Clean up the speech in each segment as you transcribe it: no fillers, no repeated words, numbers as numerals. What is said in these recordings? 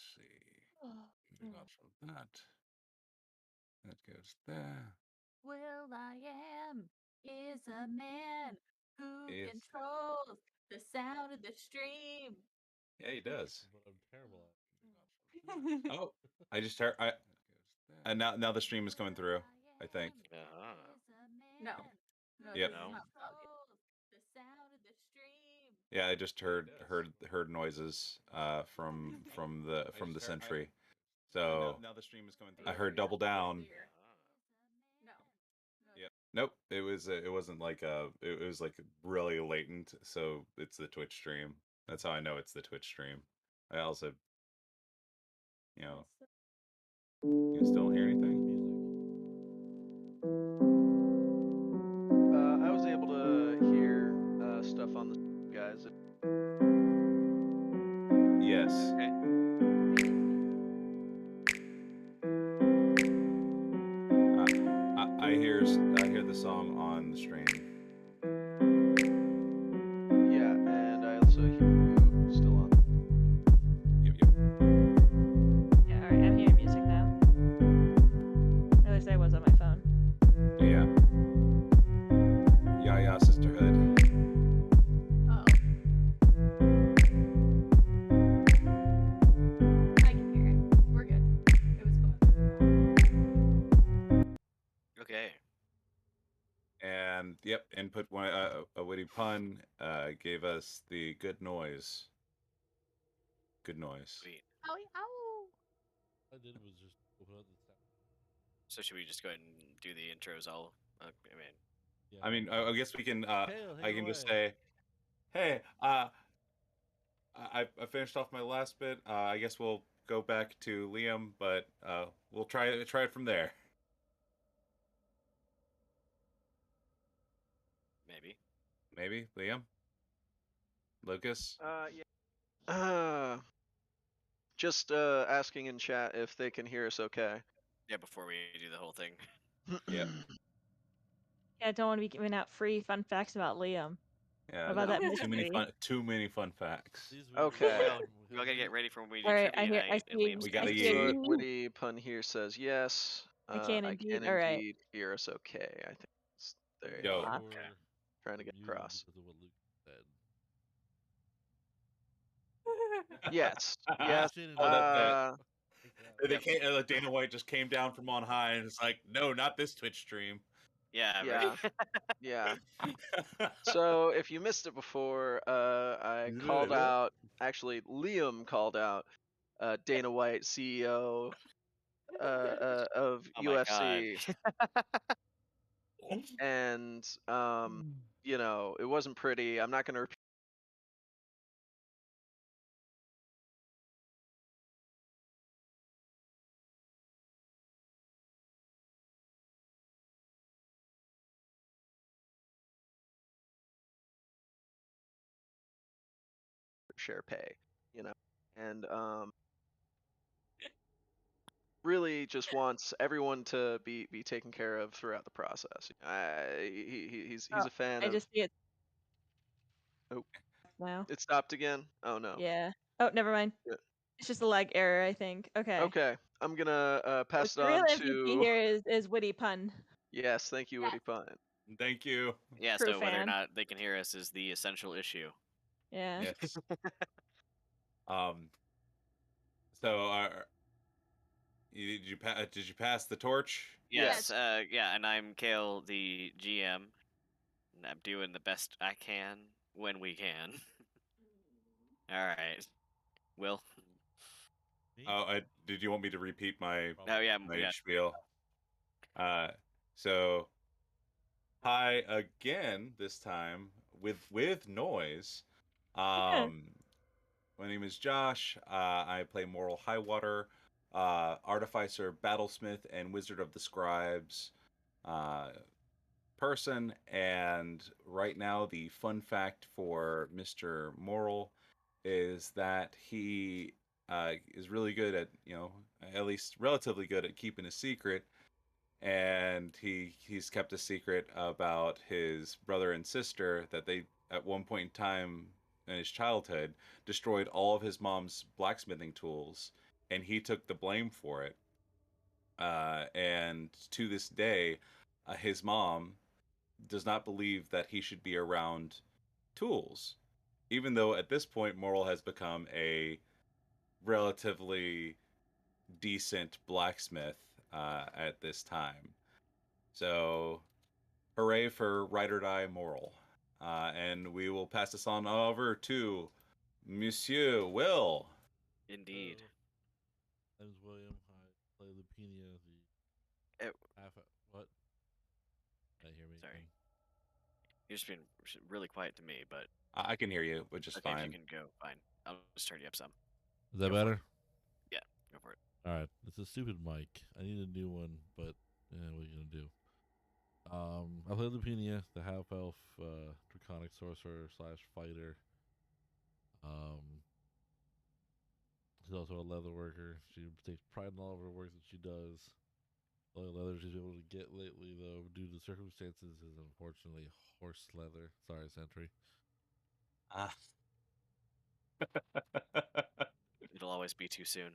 see. We got from that. That goes there. Will I am is a man who Is- controls the sound of the stream. Yeah, he does. But I'm terrible at it. Oh, I just heard. And now the stream is coming through. I think. Uh-huh. No. No, Yep. this is No. not talking. The sound of the stream. Yeah, I just heard noises from the sentry. So now the stream is coming through. I heard double down. No. Yep. Nope. It wasn't like it was like really latent. So it's the Twitch stream. That's how I know it's the Twitch stream. I also, you still don't hear anything? I was able to hear stuff on the guys. Yes. Okay. I hear the song on the stream. Yeah, and I also hear you still on. Yep. Yeah, alright, I'm hearing music now. At least I was on my phone. Yeah. Yeah, sisterhood. Oh. I can hear it. We're good. It was fun. Okay. And yep, input one a witty pun gave us the good noise. Good noise. Sweet. Ow, ow. All I did was just open up the sound. So should we just go ahead and do the intros all? Yeah. I mean, I guess we can. Kale, I can just away. say, hey, I finished off my last bit. I guess we'll go back to Liam, but we'll try it from there. Maybe Liam, Lucas. Yeah. Just asking in chat if they can hear us okay. Yeah, before we do the whole thing. Yeah. Yeah, I don't want to be giving out free fun facts about Liam. Yeah. What about that Too many fun facts. Okay. Well, we gotta get ready for when we do Alright, trivia I night. see- and Liam's We gonna gotta be- hear So witty pun here says yes. I can indeed. I can Alright. indeed hear us okay. I think it's there. You Yo. go. Okay. Trying to get across. Because of what Luke said. Yes. Yes. They came, Dana White just came down from on high and it's like, no, not this Twitch stream. Yeah. Yeah. Yeah. So if you missed it before, I called out. Actually, Liam called out Dana White, CEO of Oh my UFC, and it wasn't pretty. I'm not going to repeat. Share pay, and really just wants everyone to be taken care of throughout the process. He's a fan I of. just see it. Oh, now. It stopped again. Oh no. Yeah. Oh, never mind. Yeah. It's just a lag error, I think. Okay. Okay, I'm gonna pass it The real on MVP to. here is witty pun. Yes, thank you, Witty Pun. Thank you. Yeah, True so whether or fan. not they can hear us is the essential issue. Yeah. Yes. So did you pass the torch? Yes. Yeah, and I'm Kale, the GM, and I'm doing the best I can when we can. All right, Will. Oh, did you want me to repeat my yeah. spiel? So hi again. This time with noise. My name is Josh. I play Moral Highwater, Artificer, Battlesmith, and Wizard of the Scribes person. And right now, the fun fact for Mr. Moral is that he is really good at, at least relatively good at keeping a secret. And he's kept a secret about his brother and sister that they, at one point in time in his childhood, destroyed all of his mom's blacksmithing tools and he took the blame for it. And to this day, his mom does not believe that he should be around tools, even though at this point Moral has become a relatively decent blacksmith at this time. So, hooray for Ride or Die Moral. And we will pass this on over to Monsieur Will. Indeed. My name's William. I play Lupina, the Eh, what? Did I hear me? Sorry. You're just being really quiet to me, but I can hear you, which is okay, if fine. you can go, fine. I'll just turn you up some. Is that Go for it. better? Yeah, go for it. All right, it's a stupid mic. I need a new one, but what are you gonna do? I play Lupinia, the half elf draconic sorcerer / fighter. She's also a leather worker. She takes pride in all of her work that she does. The only leather she's able to get lately, though, due to circumstances, is unfortunately horse leather. Sorry, Sentry. Ah. It'll always be too soon.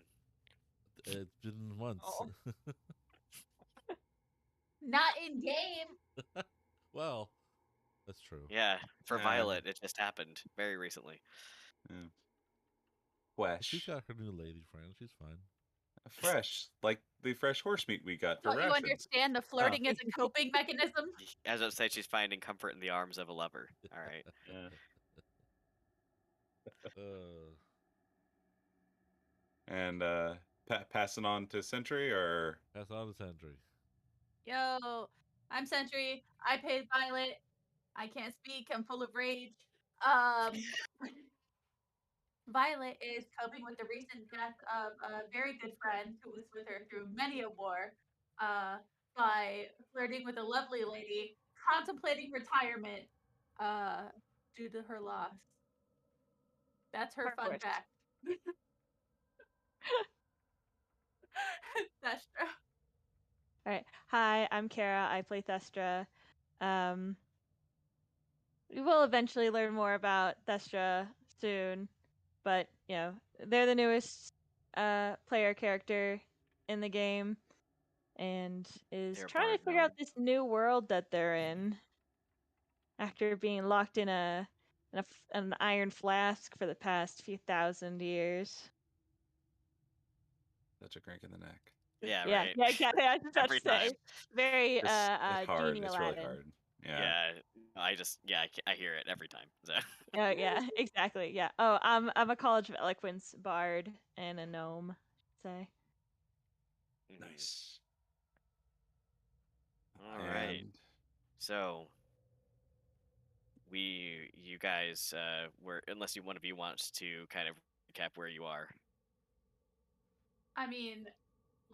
It's been months. Oh. Not in game. Well, that's true. Yeah, for Yeah. Violet, it just happened very recently. She's Fresh. got her new lady friend. She's fine. Fresh. Like the fresh horse meat we got for Don't you rations. understand the flirting is a coping mechanism? As I say, she's finding comfort in the arms of a lover. All right. Yeah. And passing on to Sentry, or Pass on to Sentry. Yo, I'm Sentry. I paid Violet. I can't speak. I'm full of rage. Violet is coping with the recent death of a very good friend who was with her through many a war by flirting with a lovely lady, contemplating retirement due to her loss. That's her fun Heartbreak. fact. That's true. All right. Hi, I'm Kara. I play Thestra. We will eventually learn more about Thestra soon, but they're the newest player character in the game, and is They're trying to bard figure out gnome. this new world that they're in after being locked in an iron flask for the past few thousand years. such a crank in the neck. Yeah, Yeah, right. yeah, exactly. I was just about Every to say, time. very It's hard. genie It's really Aladdin. hard. Yeah. Yeah, I hear it every time. So. Oh yeah, exactly. Yeah. Oh, I'm a College of Eloquence bard and a gnome. I'd say. Mhm. Nice. All right. And So you guys were, unless one of you wants to kind of recap where you are. I mean,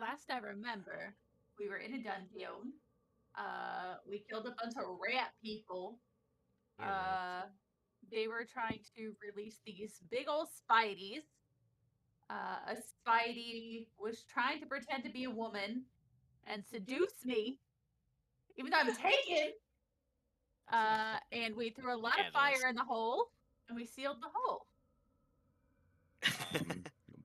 last I remember, we were in a dungeon. We killed a bunch of rat people. Wererats. They were trying to release these big old spideys. A spidey was trying to pretend to be a woman and seduce me, even though I'm taken. And we threw a lot of Scandalous. fire in the hole, and we sealed the hole.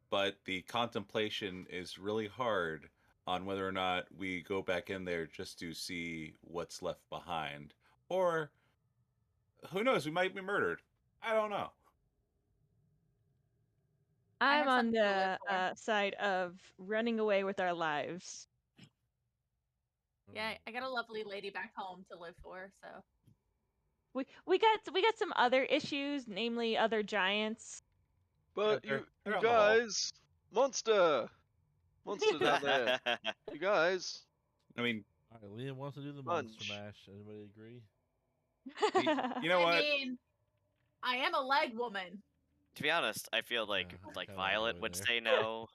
but the contemplation is really hard on whether or not we go back in there just to see what's left behind, or who knows, we might be murdered. I don't know. I I'm have on something to live the for. side of running away with our lives. Yeah, I got a lovely lady back home to live for, so. We got some other issues, namely other giants. But they're you out in the hall. guys, monster down there. You guys, I mean, All right, Liam wants to do the Punch. monster mash. Anybody agree? you know what? I mean, I am a leg woman. To be honest, I feel like Yeah, like kinda all the Violet way would there. say no.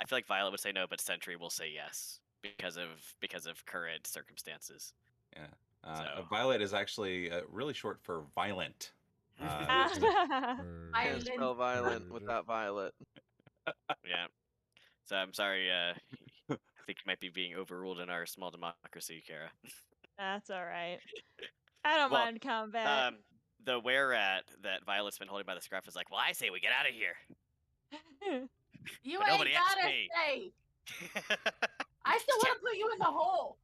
I feel like Violet would say no, but Sentry will say yes because of current circumstances. Yeah. So. Violet is actually really short for violent. Can't spell violent without violet. Yeah. So I'm sorry. I think you might be being overruled in our small democracy, Kara. That's all right. I don't Well, mind combat. The Wererat that Violet's been holding by the scruff is like, well, I say we get out of here. You But ain't nobody asked gotta me. say. I still want to put you in the hole.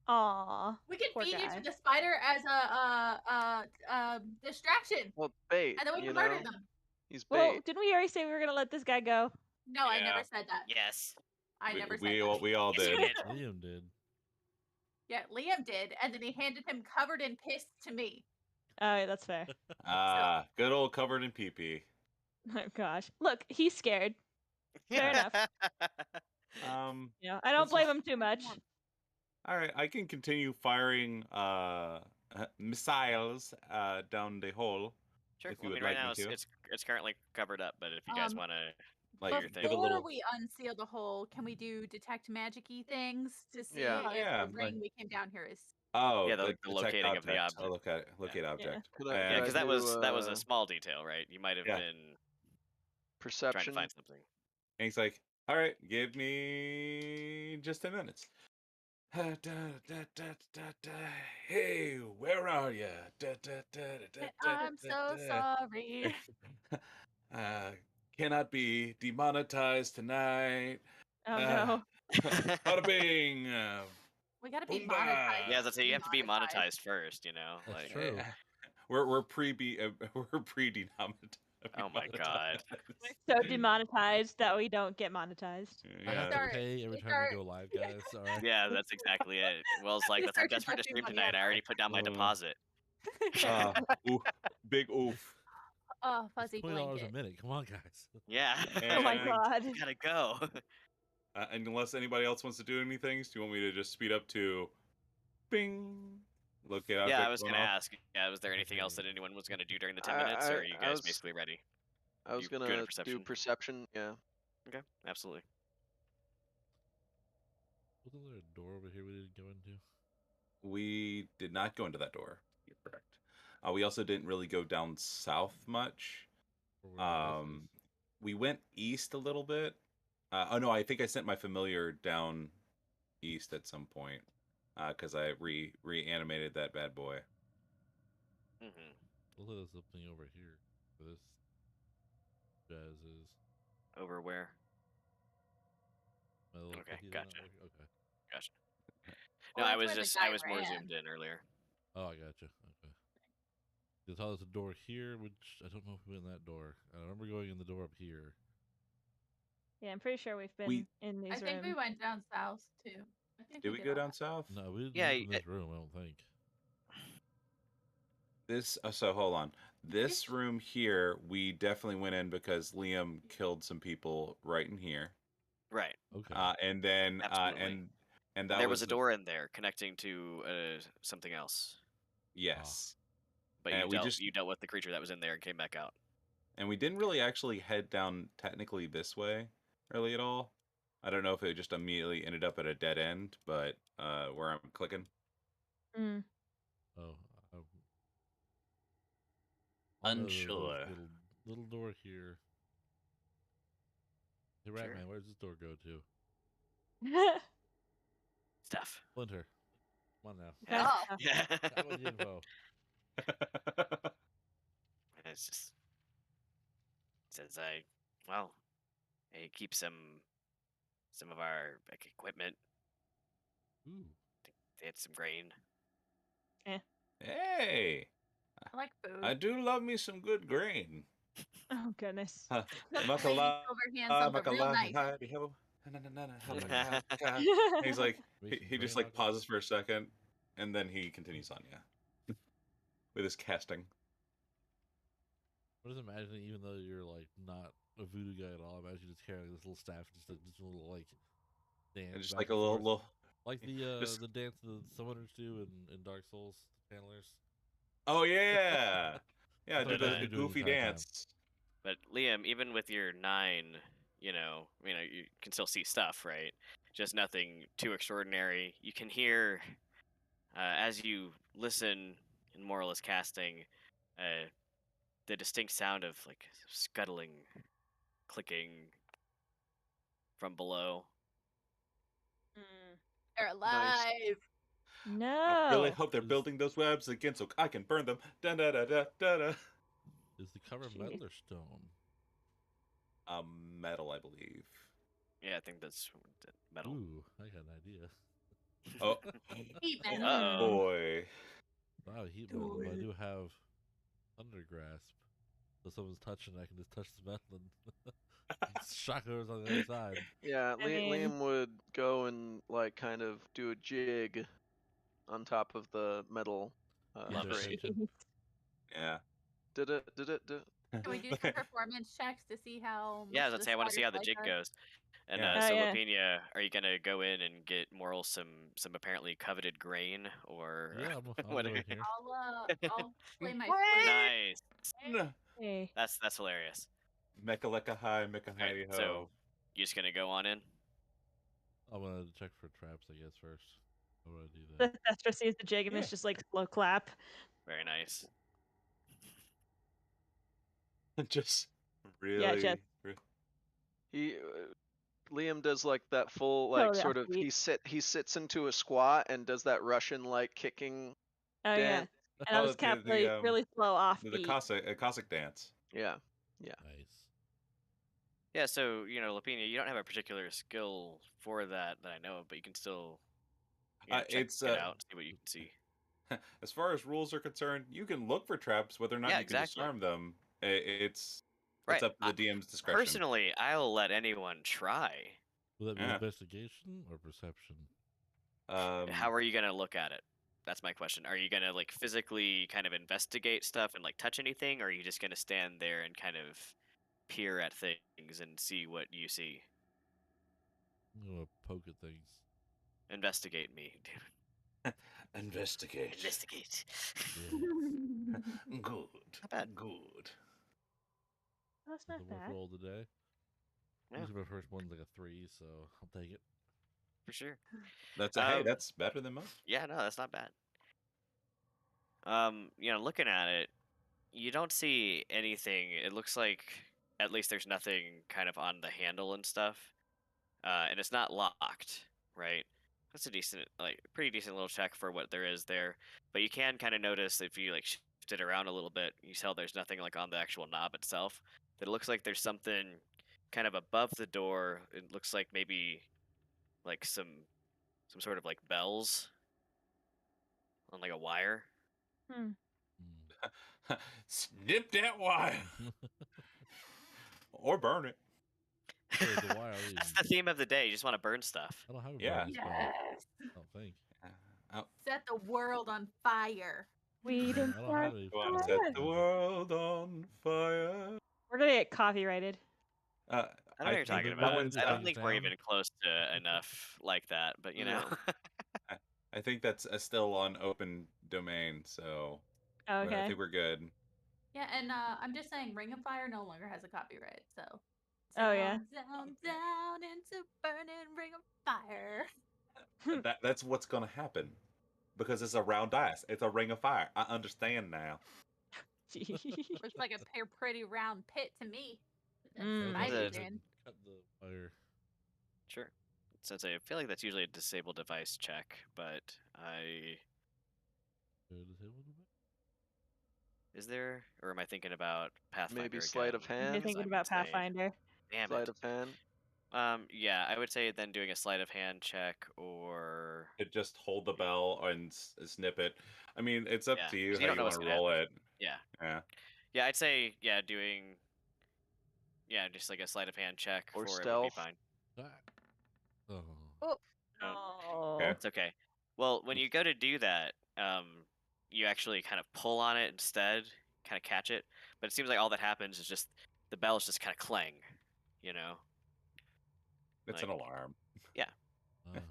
Aw. We can Poor feed you guy. to the spider as a distraction, Well, bait. and then we You can know, murder them. he's Well, bait. didn't we already say we were gonna let this guy go? No, I never Yeah. said that. Yes. I never said We that. all Yes, you did. did. Liam did. Yeah, Liam did, and then he handed him covered in piss to me. Oh, yeah, that's fair. Ah, good old covered in pee pee. Oh gosh. Look, he's scared. Fair enough. You know, I don't This blame is- him too much. All right, I can continue firing missiles down the hole Sure. if you Well, I would mean, right like now me to. it's currently covered up, but if you guys want to Like, do your thing, give a Before little. we unseal the hole, can we do detect magic-y things to see Yeah. Oh, if yeah, the like- ring we came down here is? Oh, yeah, the the detect locating of the object. I'll object. locate object. Could Yeah, I because that do, was a small detail, right? You might have Yeah. been trying to perception? find something. And he's like, "All right, give me just 10 minutes." Hey, where are you? I'm so sorry. Cannot be demonetized tonight. Oh no. Bada bing. We gotta be Boomba. monetized. Yeah, that's it. You have to be Demonetized. monetized first, you know. That's Like, true. We're pre demonetized. oh my god. So demonetized that we don't get monetized. I have to Yeah. pay every we time we start- go live, guys. All right. Yeah, that's exactly it. Will's like, We "Listen, I'm start desperate to deducting stream money tonight. I online. already put down my deposit." Ooh, big oof. Oh, It's fuzzy $20 a blanket. minute. Come on, guys. Yeah. Oh my And- god. Gotta go. And unless anybody else wants to do anything, do you want me to just speed up to bing? Locate object. Yeah, I was going gonna off? ask. Yeah, was there anything else Okay. that anyone was gonna do during the 10 minutes, or are you I guys was- basically ready? I was You good at gonna do perception? perception. Yeah. Okay, absolutely. Wasn't there a door over here we didn't go into? We did not go into that door. You're correct. We also didn't really go down south much. Or where this is? We went east a little bit. Oh no, I think I sent my familiar down east at some point because I reanimated that bad boy. Mm-hmm. Looks like there's something over here. For this jazz is. Over where? My little Okay, cookies are not gotcha. working? Okay. Gotcha. Well, No, I that's was where the just guy I was more ran. zoomed in earlier. Oh, I gotcha. Okay. There's always a door here, which I don't know if we went in that door. I remember going in the door up here. Yeah, I'm pretty sure we've been We- in these I think we rooms. went down south too. I think Did we go all down that. south? No, we didn't Yeah, leave from this room, I don't think. This so hold on. This room here, we definitely went in because Liam killed some people right in here. Right. Okay. And then Absolutely. and that There was a the- door in there connecting to something else, Yes. but And we you dealt with the creature that was in there and came back out. And we didn't really actually head down technically this way really at all. I don't know if it just immediately ended up at a dead end, but where I'm clicking. Mm. Oh. I know there's this Unsure. little door here. Hey, Sure. Ratman, where does this door go to? Stuff. Splinter. Come on now. Yeah. Oh. Yeah. Got my info. And it's just says I keep some of our equipment. Ooh. They had some grain. Hey, I like food. I do love me some good grain. Oh goodness. Huh. Lady Makala- Silver hands something real nice. Makala- He's like, Make he some just grain like alcohol. pauses for a second, and then he continues on, yeah, with his casting. I just imagine, even though you're like not a voodoo guy at all, imagine you just carrying this little staff, just a little like dance, And just back like a and little, forth. little. Like the just- the dance the summoners do in Dark Souls, the channelers. Oh yeah, yeah, That's do what the I'm doing the goofy entire time. dance. But Liam, even with your 9, you can still see stuff, right? Just nothing too extraordinary. You can hear as you listen in Moralist casting, the distinct sound of like scuttling, clicking from below. They're alive. No. Really hope they're Is- building those webs again so I can burn them. Da da da da da da. Is the cover Jeez. metal or stone? Metal, I believe. Yeah, I think that's metal. Ooh, I got an idea. Oh, Heat oh metal. Uh-oh. boy. I have heat metal, but I do have thunder grasp. So if someone's touching, I can just touch the metal and shock whoever's on the other side. Yeah, I mean- Liam would go and like kind of do a jig on top of the metal Get Love their it. frame. attention. Yeah. Did it? Can we do some performance checks to see how much Yeah, of let's the say I want to see how the starters jig like her? goes. And Yeah. so, Oh, yeah. Lapina, are you gonna go in and get Moral some apparently coveted grain, or Yeah, I'll what? go in here. I'll play my flute. Nice. Hey. That's hilarious. Mecha lecca high, mecha All right, hi so ho. you just gonna go on in? I'm gonna check for traps, I guess, first. How would I do that? Thestra sees the jig and Yeah. it's just like slow clap. Very nice. Just Yeah, really. just- He Liam does like that full like Oh, yeah, sort of sweet. he sits into a squat and does that Russian like kicking Oh, yeah. dance. And I'll Oh, just cap really slow the offbeat. Cossack dance. Yeah. Nice. Yeah, so Lapina, you don't have a particular skill for that I know of, but you can still check It's it out, see what you can see. as far as rules are concerned, you can look for traps. Whether or not Yeah, you can exactly. disarm them, it's Right. up to the DM's discretion. Personally, I'll let anyone try. Will that be Yeah. investigation or perception? How are you gonna look at it? That's my question. Are you gonna like physically kind of investigate stuff and like touch anything, or are you just gonna stand there and kind of peer at things and see what you see? I'm gonna poke at things. Investigate me. Investigate. Investigate. Yeah. Good. Not bad. Good. That's That's not the worst bad. roll of the day. Yeah. Usually my first one's like a 3, so I'll take it. For sure. That's hey, that's better than most. Yeah, no, that's not bad. Looking at it, you don't see anything. It looks like at least there's nothing kind of on the handle and stuff. And it's not locked, right? That's a decent, like, pretty decent little check for what there is there. But you can kind of notice if you like shift it around a little bit, you tell there's nothing like on the actual knob itself. That it looks like there's something kind of above the door. It looks like maybe like some sort of like bells on like a wire. Hmm. Snip that wire or burn it. So the wire, That's the theme of the day. You just want to burn stuff. I don't have a Yeah. burning spell. Yes. I don't think. Set the world on fire. We didn't I don't have any. Go on, fire. set the world on fire. We're gonna get copyrighted. I know what you're talking think about. what we do, I don't take it think we're down? even close to enough like that, but you know. I think that's still on open domain, so I Okay. think we're good. Yeah, and I'm just saying, Ring of Fire no longer has a copyright, so. Oh, yeah. Down into burning Ring of Fire. That's what's gonna happen because it's a round dice. It's a ring of fire. I understand now. Looks like a pretty round pit to me. That's Mm. my Is it- vision. Cut the fire. Sure. Since I feel like that's usually a disable device check, but is there, or am I thinking about Pathfinder? Maybe sleight of again? hand. You're Because thinking I'm about insane. Pathfinder. Damn Sleight it. of hand. Yeah, I would say then doing a sleight of hand check or To just hold the bell and snip it. I mean, it's up Yeah, to you 'cause how you don't you know want what's to gonna roll it. yeah. Yeah. Yeah, I'd say doing just like a sleight of hand check Or for it would be stealth. fine. Oh. Okay. It's okay. Well, when you go to do that, you actually kind of pull on it instead, kind of catch it. But it seems like all that happens is just the bells just kind of clang, you know? It's Like, an alarm. yeah.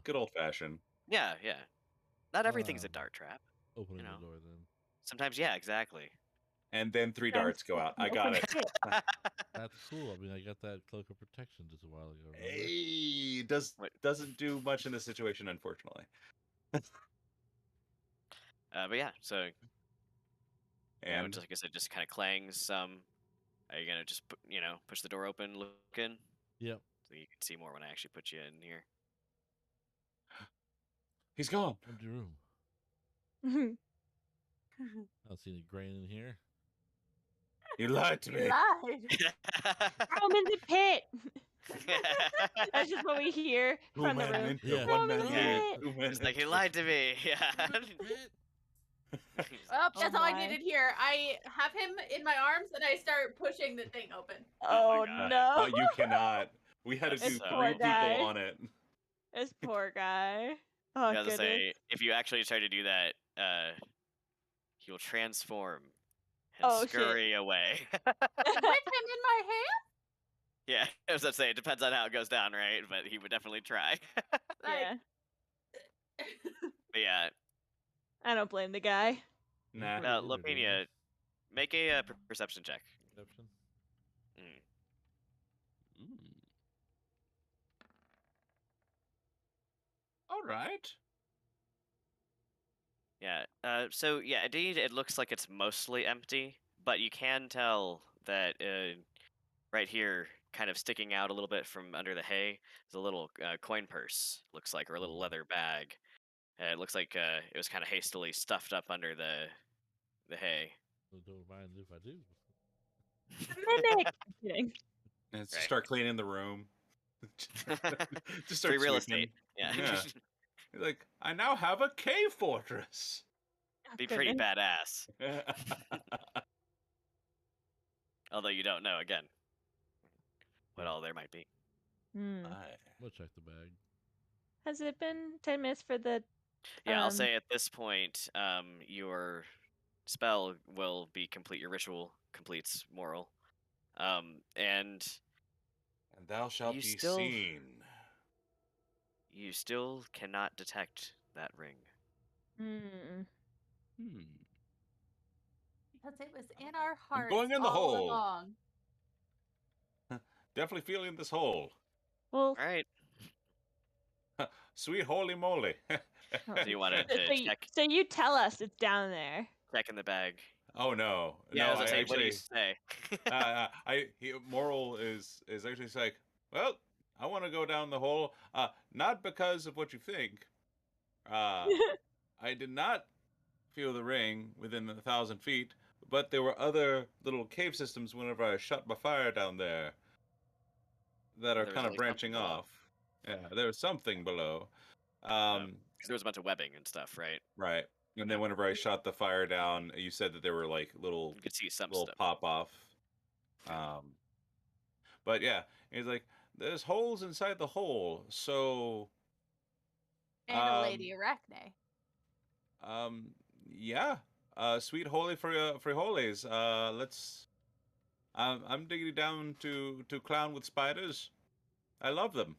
Good old fashioned. Yeah, yeah. Not everything's a dart trap. Opening know. the door then. Sometimes, yeah, exactly. And then 3 darts go out. I got it. That's cool. I mean, I got that cloak of protection just a while ago. Remember? Hey, What? doesn't do much in this situation, unfortunately. But yeah, so And just like I said, just kind of clangs. Are you gonna just push the door open, look in, Yep. so you can see more when I actually put you in here? he's gone. Empty room. I don't see any grain in here. You lied to You me. lied. Throw him in the pit. That's just what we hear from the room. Yeah. Throw One him in man the Yeah. pit. lead. 2 men It's like he enter. lied to me. Yeah. Well, Oh that's all I my. needed here. I have him in my arms and I start pushing the thing open. Oh God. no. You cannot. We had to That's do so 3 people guy. on it. This poor guy. Oh I have to goodness. say, if you actually try to do that, he will transform and Oh, shit. scurry away. With him in my hand? Yeah, I was gonna say it depends on how it goes down, right? But he would definitely try. Yeah. But yeah, I don't blame the guy. Yeah, Nah. pretty entertaining. Lopania, make a perception check. Perception. Mm. All right. Yeah. So yeah, indeed, it looks like it's mostly empty, but you can tell that right here, kind of sticking out a little bit from under the hay, is a little coin purse. Looks like, or a little leather bag. It looks like it was kind of hastily stuffed up under the hay. So don't mind if I do. Mimic. I'm kidding. And just Right. start cleaning the room. Just Free start real sweeping. estate. Yeah. Yeah. He's like, I now have a cave fortress. Oh, Be pretty goodness. badass. Although you don't know again what all there might be. Hmm. We'll check the bag. Has it been 10 minutes for the Yeah, I'll say at this point, your spell will be complete. Your ritual completes moral, and And thou shalt You be still- seen. you still cannot detect that ring. Hmm. Because it was in our hearts going in the all hole. along. Definitely feeling this hole. Well, All right. Sweet holy moly. So you wanted so, to so you, check so you tell us it's down there. in the bag. Oh no. Yeah, No, as I I say, what do you actually say? Moral is actually like, well, I want to go down the hole. Not because of what you think. I did not feel the ring within 1,000 feet, but there were other little cave systems whenever I shot my fire down there that are There was kind at of least something branching below. off. Yeah, there was something below. 'Cause there was a bunch of webbing and stuff, right? Right. And then Yeah. whenever I shot the fire down, you said that there were like little You could see some little stuff. pop off. But yeah, he's like, there's holes inside the hole, so And a lady Arachne. yeah. Sweet holy for holies. Let's. I'm digging down to clown with spiders. I love them.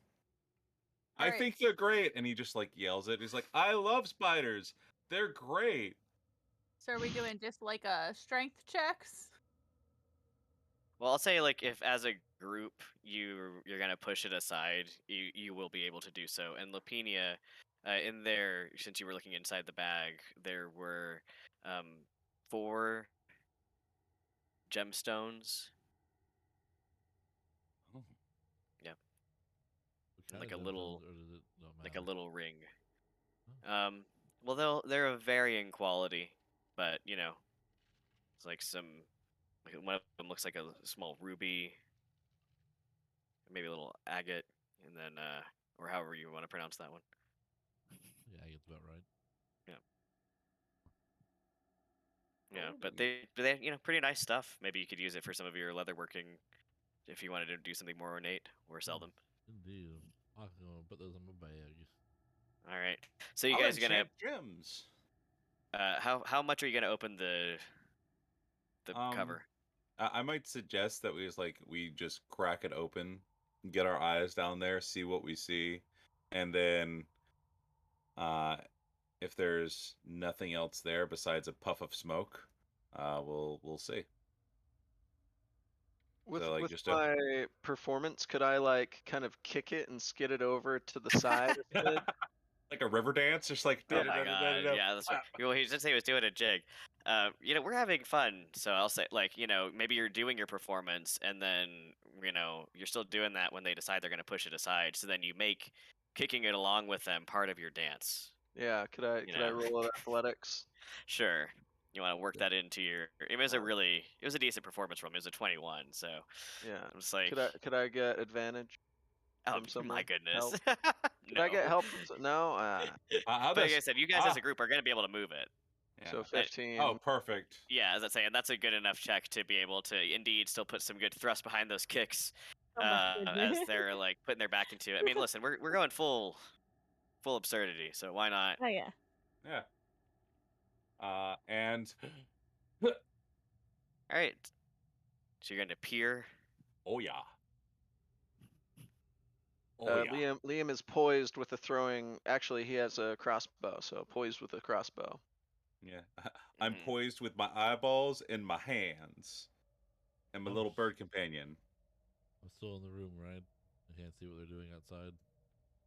I Alright. think they're great, and he just like yells it. He's like, I love spiders. They're great. So are we doing just like strength checks? Well, I'll say like if as a group you're gonna push it aside, you will be able to do so. And Lopenia, in there, since you were looking inside the bag, there were 4 gemstones. Oh. Yeah. What Like kind a of little- gemstones, or does it not Like a matter? little ring. Oh. Well, they're of varying quality, but you know, it's like some. Like one of them looks like a small ruby, maybe a little agate, and then or however you want to pronounce that one. Yeah, I get about right. Yeah, but they pretty nice stuff. Maybe you could use it for some of your leatherworking if you wanted to do something more ornate or sell them. Indeed. I'm gonna put those in my bag. All right. So you I'll guys are gonna enchant gems. how much are you gonna open the cover? I might suggest that we just crack it open, get our eyes down there, see what we see, and then if there's nothing else there besides a puff of smoke, we'll see. With So, like, with just a my performance, could I like kind of kick it and skid it over to the side a bit? like a river dance, just like Oh my god, yeah, that's right. Well, he did say he was doing a jig. We're having fun, so I'll say, like, maybe you're doing your performance, and then, you're still doing that when they decide they're gonna push it aside. So then you make kicking it along with them part of your dance. Yeah, could I roll an athletics? Sure. You want to work that into your. It was a decent performance roll. It was a 21, so Yeah. I'm just like, Could I get advantage oh from someone? my goodness, Help? Could I no. get help from? No. How But like I does said, you guys as a group are going to be able to move it. So yeah? 15. Oh, perfect. Yeah, as I say, and that's a good enough check to be able to indeed still put some good thrust behind those kicks, Oh my goodness. as they're like putting their back into it. I mean, listen, we're going full absurdity, so why not? Oh yeah. Yeah. And All right, so you're going to peer. oh yeah. Oh yeah. Liam is poised with a throwing. Actually, he has a crossbow, so poised with a crossbow. Yeah. I'm Mhm. poised with my eyeballs in my hands and my Oh. little bird companion. I'm still in the room, right? I can't see what they're doing outside.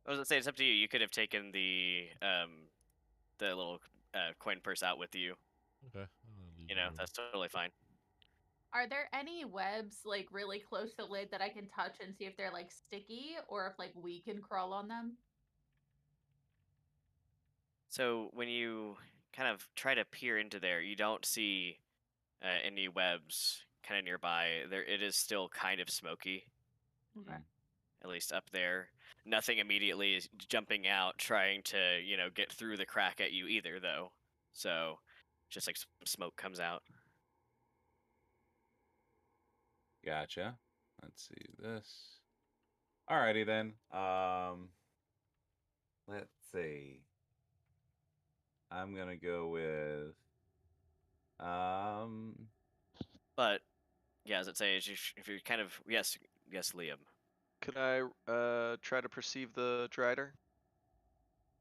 I was gonna say it's up to you. You could have taken the little coin purse out with you. Okay. I'm gonna leave You the know, room. that's totally fine. Are there any webs like really close to the lid that I can touch and see if they're like sticky or if like we can crawl on them? So when you kind of try to peer into there, you don't see any webs kind of nearby. There, it is still kind of smoky, Okay. Mm. at least up there. Nothing immediately is jumping out trying to get through the crack at you either, though. So just like some smoke comes out. Gotcha. Let's see this. Alrighty then. Let's see. I'm gonna go with But yeah, as it says, if you're kind of yes, Liam, Could I try to perceive the Drider?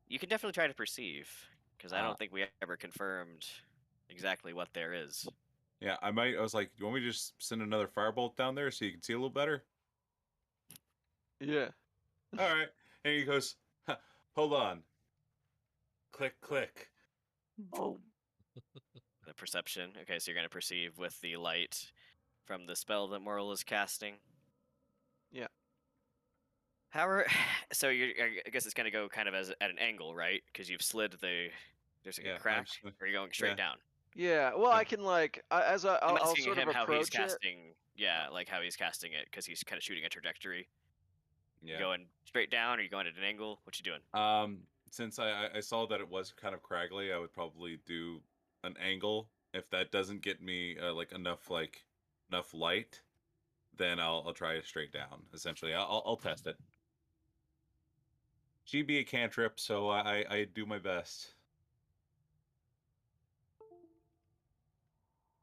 you can definitely try to perceive because I uh don't think we ever confirmed exactly what there is. yeah, I was like, you want me to just send another firebolt down there so you can see a little better? Yeah. Alright. And he goes, "Huh, hold on. Click click. Boom. The perception. Okay, so you're going to perceive with the light from the spell that Moral is casting. Yeah. However, so I guess it's going to go kind of as at an angle, right? Because you've slid there's like Yeah, a crack, I'm just gonna, or you're going straight yeah. down. Yeah. Well, Yeah. I can like I'm I'll asking sort him of how he's approach it. casting, yeah, like how he's casting it, because he's kind of shooting a trajectory. You Yeah. going straight down, or you going at an angle? What you doing? Since I saw that it was kind of craggly, I would probably do an angle. If that doesn't get me like enough light, then I'll try it straight down. Essentially, I'll test it. GB a cantrip, so I do my best.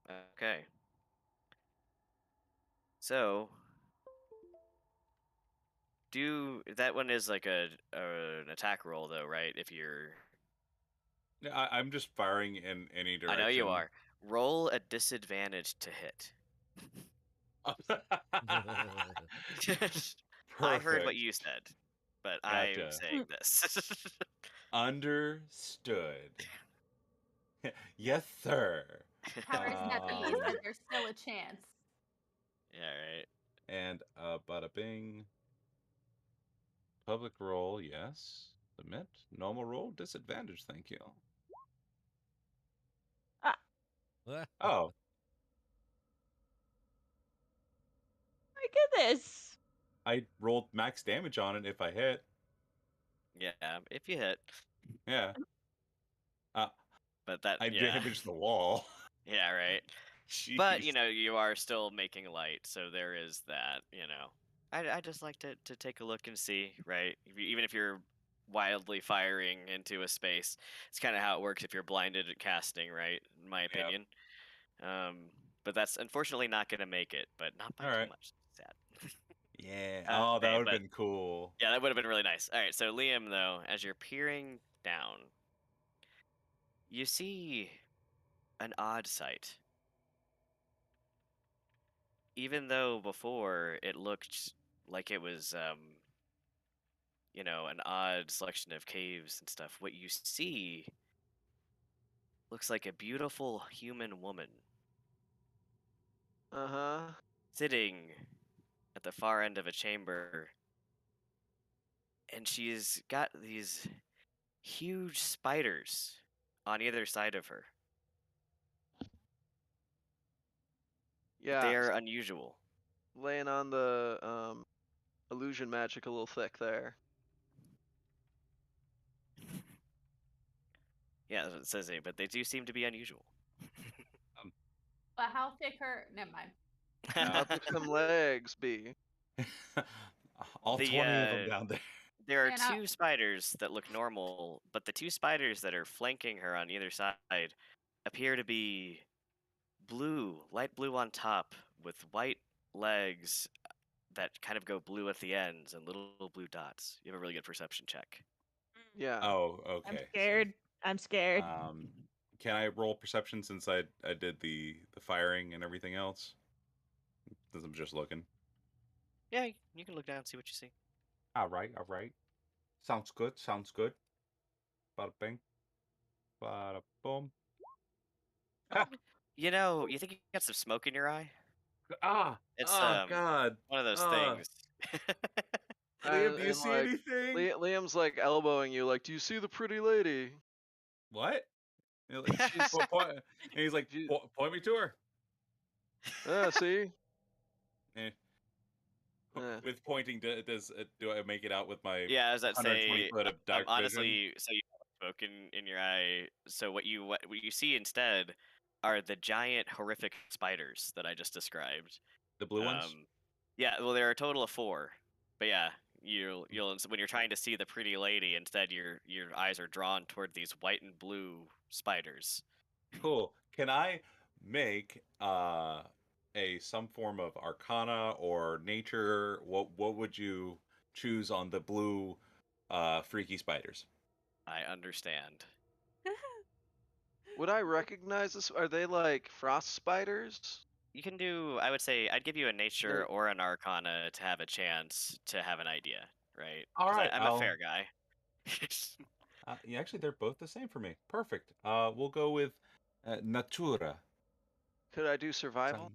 Okay. So that one is like an attack roll though, right? If you're Yeah, I'm just firing in any I know you direction. are. Roll a disadvantage to hit. I heard what Perfect. you said, but I'm Gotcha. saying this. Understood. Yes, sir. Powers that be Um, said there's still a chance. Yeah, right. and bada bing. Public roll, yes. Submit. Normal roll, disadvantage, thank you. Oh, My goodness. I rolled max damage on it if I hit. Yeah, if you hit. Yeah. Uh, But that I yeah. damaged the wall. Yeah, right. Jeez. But you are still making light, so there is that. I just like to take a look and see, right? Even if you're wildly firing into a space, it's kind of how it works if you're blinded at casting, right? In my Yep. opinion. But that's unfortunately not going to make it, but not by All too right. much. Sad. Yeah. Oh, that Okay, would have but been cool. yeah, that would have been really nice. All right, so Liam, though, as you're peering down, you see an odd sight. Even though before it looked like it was, an odd selection of caves and stuff, what you see looks like a beautiful human woman Uh-huh. sitting at the far end of a chamber, and she's got these huge spiders on either side of her. Yeah, They are unusual. laying on the illusion magic a little thick there. Yeah, that's what it says here, but they do seem to be unusual. But how thick her? Never mind. How thick them legs be? All The, 20 of them down there. There are Man, I- two spiders that look normal, but the two spiders that are flanking her on either side appear to be blue, light blue on top, with white legs that kind of go blue at the ends and little blue dots. You have a really good perception check. Yeah. Oh, I'm okay. so, scared. I'm scared. can I roll perception since I did the firing and everything else? Since I'm just looking. Yeah, you can look down and see what you see. All right. Sounds good. Bada bing. Bada boom. Ah, You know, you think you got some smoke in your eye? It's God. one of those things. Liam, do you And see like anything? Liam's like elbowing you, like, do you see the pretty lady? What? And like, She's and he's like, she, point me to her. see? Eh. Eh. With pointing, do I make it out with my Yeah, as that 120 say, foot of dark vision? honestly, so you have smoke in your eye. So what you see instead are the giant horrific spiders that I just described. The blue ones? Yeah, well, there are a total of 4. But yeah, you'll when you're trying to see the pretty lady, instead your eyes are drawn toward these white and blue spiders. Cool. Can I make some form of arcana or nature? What would you choose on the blue freaky spiders? I understand. Would I recognize this? Are they like frost spiders? You can do, I would say, I'd give you a nature They're- or an arcana to have a chance to have an idea, right? All 'Cause right, I'm a fair guy. yeah, actually, they're both the same for me. Perfect. We'll go with natura. Could I do survival? Some-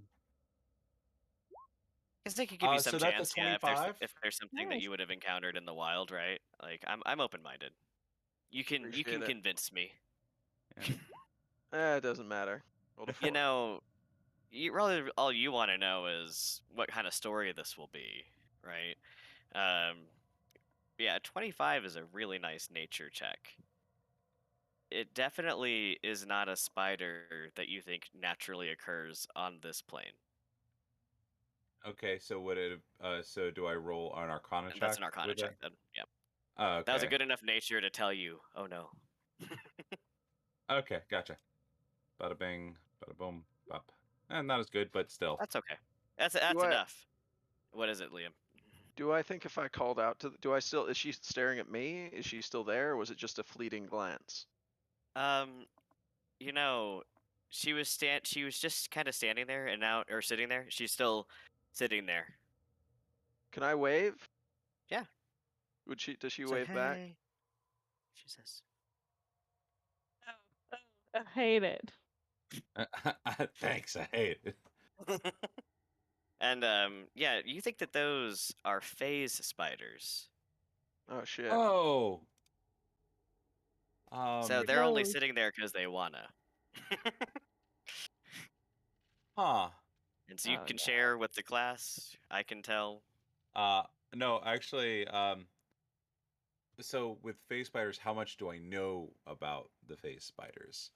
I think it give you some so that's a chance, yeah, if 25. there's something that Nice. you would have encountered in the wild, right? Like I'm open-minded. You can Appreciate it. convince me. It doesn't matter. Rolled a You 4. know, really all you want to know is what kind of story this will be, right? Yeah, 25 is a really nice nature check. It definitely is not a spider that you think naturally occurs on this plane. Okay, so so do I roll an arcana And check? that's an arcana with check it? then. Yeah. Oh, okay. That was a good enough nature to tell you, oh no. Okay, gotcha. Bada bing, bada boom, bop. And not as good, but still. That's okay. That's Do I enough. What is it, Liam? do I think if I called out to do I still is she staring at me? Is she still there or was it just a fleeting glance? You know, she was just kind of standing there and now or sitting there. She's still sitting there. Can I wave? Yeah. Does she It's like, wave back? hey. She says. I hate it. Thanks, I hate it. And yeah, you think that those are phase spiders. Oh shit. Oh. So they're only Those. sitting there because they wanna. Huh. And so you Oh, can no. share with the class. I can tell. No, actually, so with phase spiders, how much do I know about the phase spiders?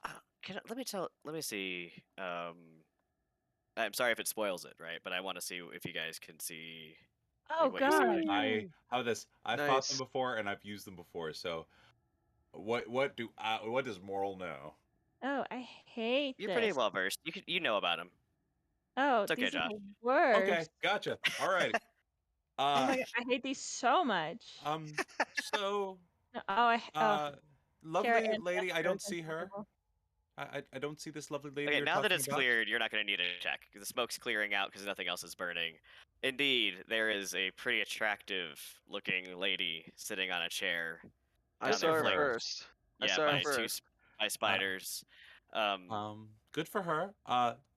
Let me see. I'm sorry if it spoils it, right? But I want to see if you guys can see. Oh what you see when god. I I've fought them Nice. before and I've used them before. So, what does Moral know? Oh, I hate You're this. pretty well versed. You know about them. Oh, It's okay, these are Josh. the worst. Okay, gotcha. All right. Oh my god, I hate these so much. So, No, oh, Kara lovely and lady, I Esther don't is see her. insufferable. I don't see this lovely lady Okay, you're now that talking it's about. cleared, you're not going to need a check because the smoke's clearing out because nothing else is burning. Indeed, there is a pretty attractive-looking lady sitting on a chair. I down saw there her flanked- first. I Yeah, saw her by first. by spiders. Good for her.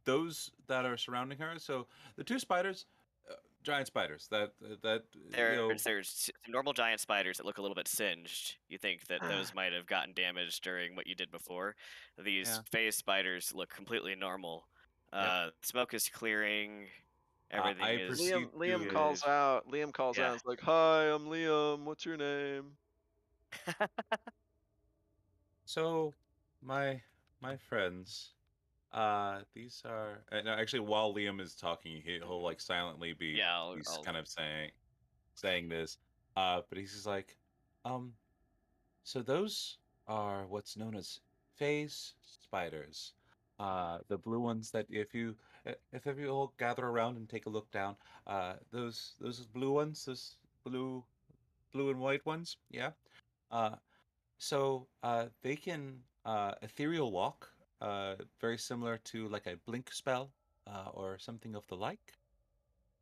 Those that are surrounding her. So the two spiders, giant spiders. There's some normal giant spiders that look a little bit singed. You think that those might have gotten damaged during what you did before. These Yeah. phase spiders look completely normal. Smoke is clearing. I Everything is proceed Liam to calls good. out. Liam calls out. Yeah. And is like, "Hi, I'm Liam. What's your name?" so my friends. These are no, actually while Liam is talking, he'll like silently be Yeah, he's I'll kind of saying this. But he's just like, um, so those are what's known as phase spiders. The blue ones that if you all gather around and take a look down, those blue ones, those blue and white ones, yeah. Uh, they can ethereal walk, very similar to like a blink spell, or something of the like.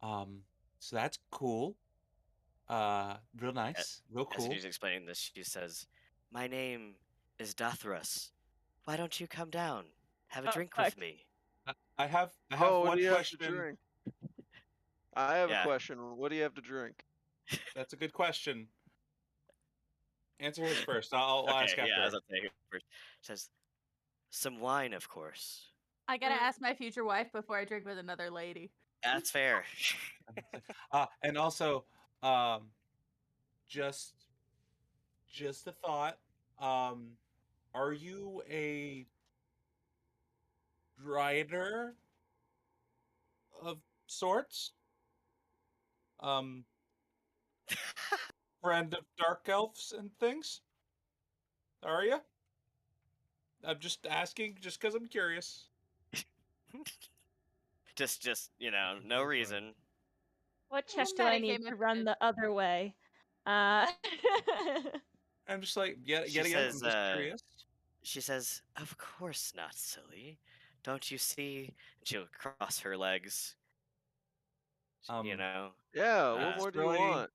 Um, so that's cool. Real a- nice, real as cool. she's explaining this, she says, "My name is Dathrus. Why don't you come down? Have a Oh drink fuck. with me." I have Oh, what one do you have to question. drink? I have a Yeah. question. What do you have to drink? That's a good question. Answer his first. I'll ask Okay, yeah, as after. I say first. Says, "Some wine, of course." I gotta ask my future wife before I drink with another lady. That's fair. And also, um, just just a thought. Um, are you a rider of sorts? Um, friend of dark elves and things? Are you? I'm just asking, just because I'm curious. just That's no so funny. reason. What check do I need Metagame to run information. the other way? Uh I'm just like, She yet again, I'm says, just curious. "Of course not, silly. Don't you see?" And she'll cross her legs. You Um, know. Yeah. What Uh, that's more do you really, want?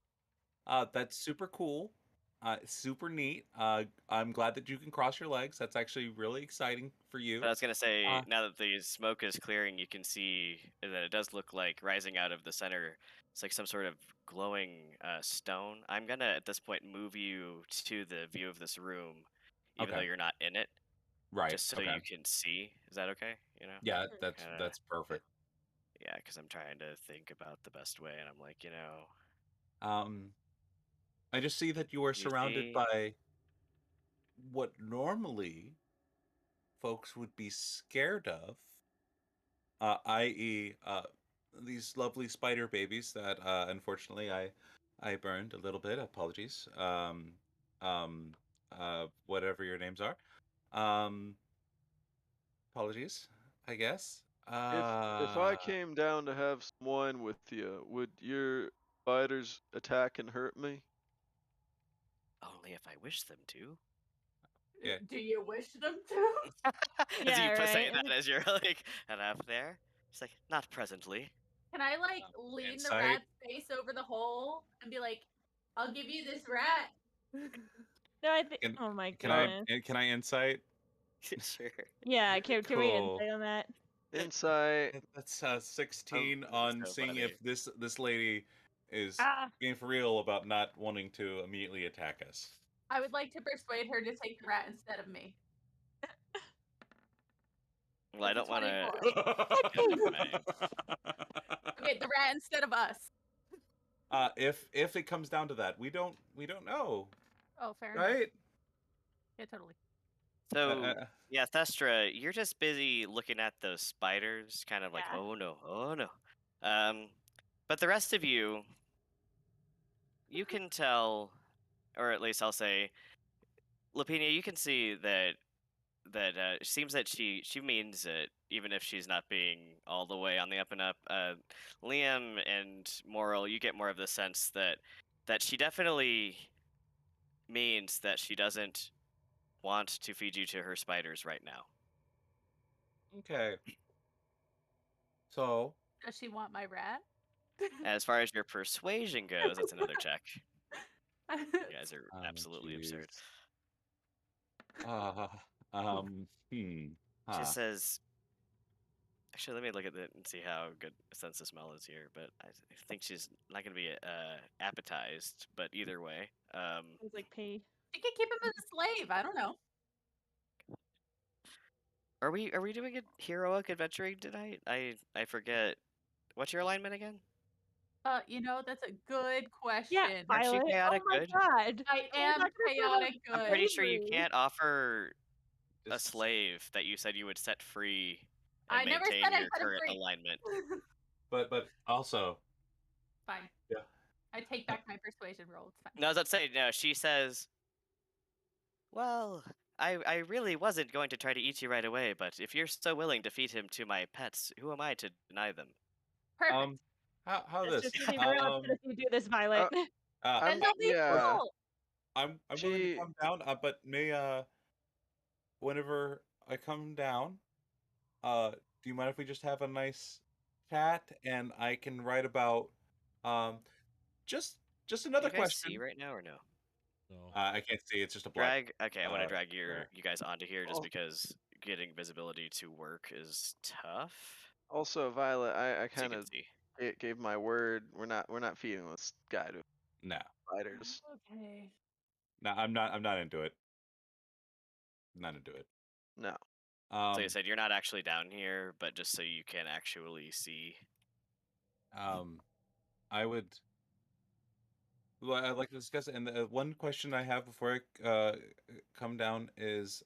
that's super cool. Super neat. I'm glad that you can cross your legs. That's actually really exciting for but you. I was gonna say, Uh, now that the smoke is clearing, you can see that it does look like rising out of the center. It's like some sort of glowing stone. I'm gonna at this point move you to the view of this room, even though okay, you're not in it, right, just so okay, you can see. Is that okay? yeah, Kind of. that's perfect. Yeah, because I'm trying to think about the best way, and I'm like, Um, I just see that you are you surrounded see. by what normally folks would be scared of, i.e., these lovely spider babies that unfortunately I burned a little bit. Apologies. Um, whatever your names are. Um, apologies. I guess. If I came down to have some wine with you, would your spiders attack and hurt me? Only if I wish them to. Yeah. Do you wish them to? As Yeah, you say right. that as you're like and up there, it's like not presently. Can I like Um, lean the insight. rat's face over the hole and be like, "I'll give you this rat"? No, I think Can oh my can I goodness. can I insight? Sure. Yeah, can we Cool. insight on that? Insight. That's Oh, 16 this is on so seeing funny. if this lady is Ah, being for real about not wanting to immediately attack us. I would like to persuade her to take the rat instead of me. Well, I It's a don't want to 24. get ahead of my. Okay, the rat instead of us. If it comes down to that, we don't know, Oh, fair enough. right? Yeah, totally. Uh, So uh, yeah, Thestra, you're just busy looking at those spiders, kind of like, yeah. oh no, oh no. Um, but the rest of you, you can tell, or at least I'll say, Lapinia, you can see that it seems that she means it, even if she's not being all the way on the up and up. Liam and Moral, you get more of the sense that she definitely means that she doesn't want to feed you to her spiders right now. okay. So, Does she want my rat? As far as your persuasion goes, that's another check. You guys are absolutely jeez. absurd. Uh, hmm. She Huh. says, actually, let me look at it and see how good a sense of smell is here. But I think she's not going to be appetized. But either way, Sounds like pee. She could keep him as a slave. I don't know. Are we doing a heroic adventuring tonight? I forget. What's your alignment again? That's a good Yeah, question. Aren't you Violet. Oh chaotic my good? god. I We're am not gonna talk about chaotic I'm good. pretty sure you slavery. can't offer a Just slave that you said you would set free and I never maintain said I your set him current free. alignment. but also Fine. yeah. I take back my persuasion roll. It's fine. No, I was about to say, no, she says, well, I really wasn't going to try to eat you right away, but if you're so willing to feed him to my pets, who am I to deny them? Perfect. How That's this just gonna be real upset if you do this, Violet. uh And they'll be yeah. full. I'm willing to come down, but may whenever I come down, do you mind if we just have a nice chat and I can write about um just Can another you guys see question. right now or no? No. I can't see, it's just a black Drag. Okay, I'm gonna drag yeah. you guys onto here just Oh. because getting visibility to work is tough. Also, Violet, I So you kind can of see. gave my word. We're not feeding this guy to No. spiders. Okay. No, I'm not into it. Not into it. No. So like I Um said, you're not actually down here, but just so you can actually see. I would I'd like to discuss it. And the one question I have before I come down is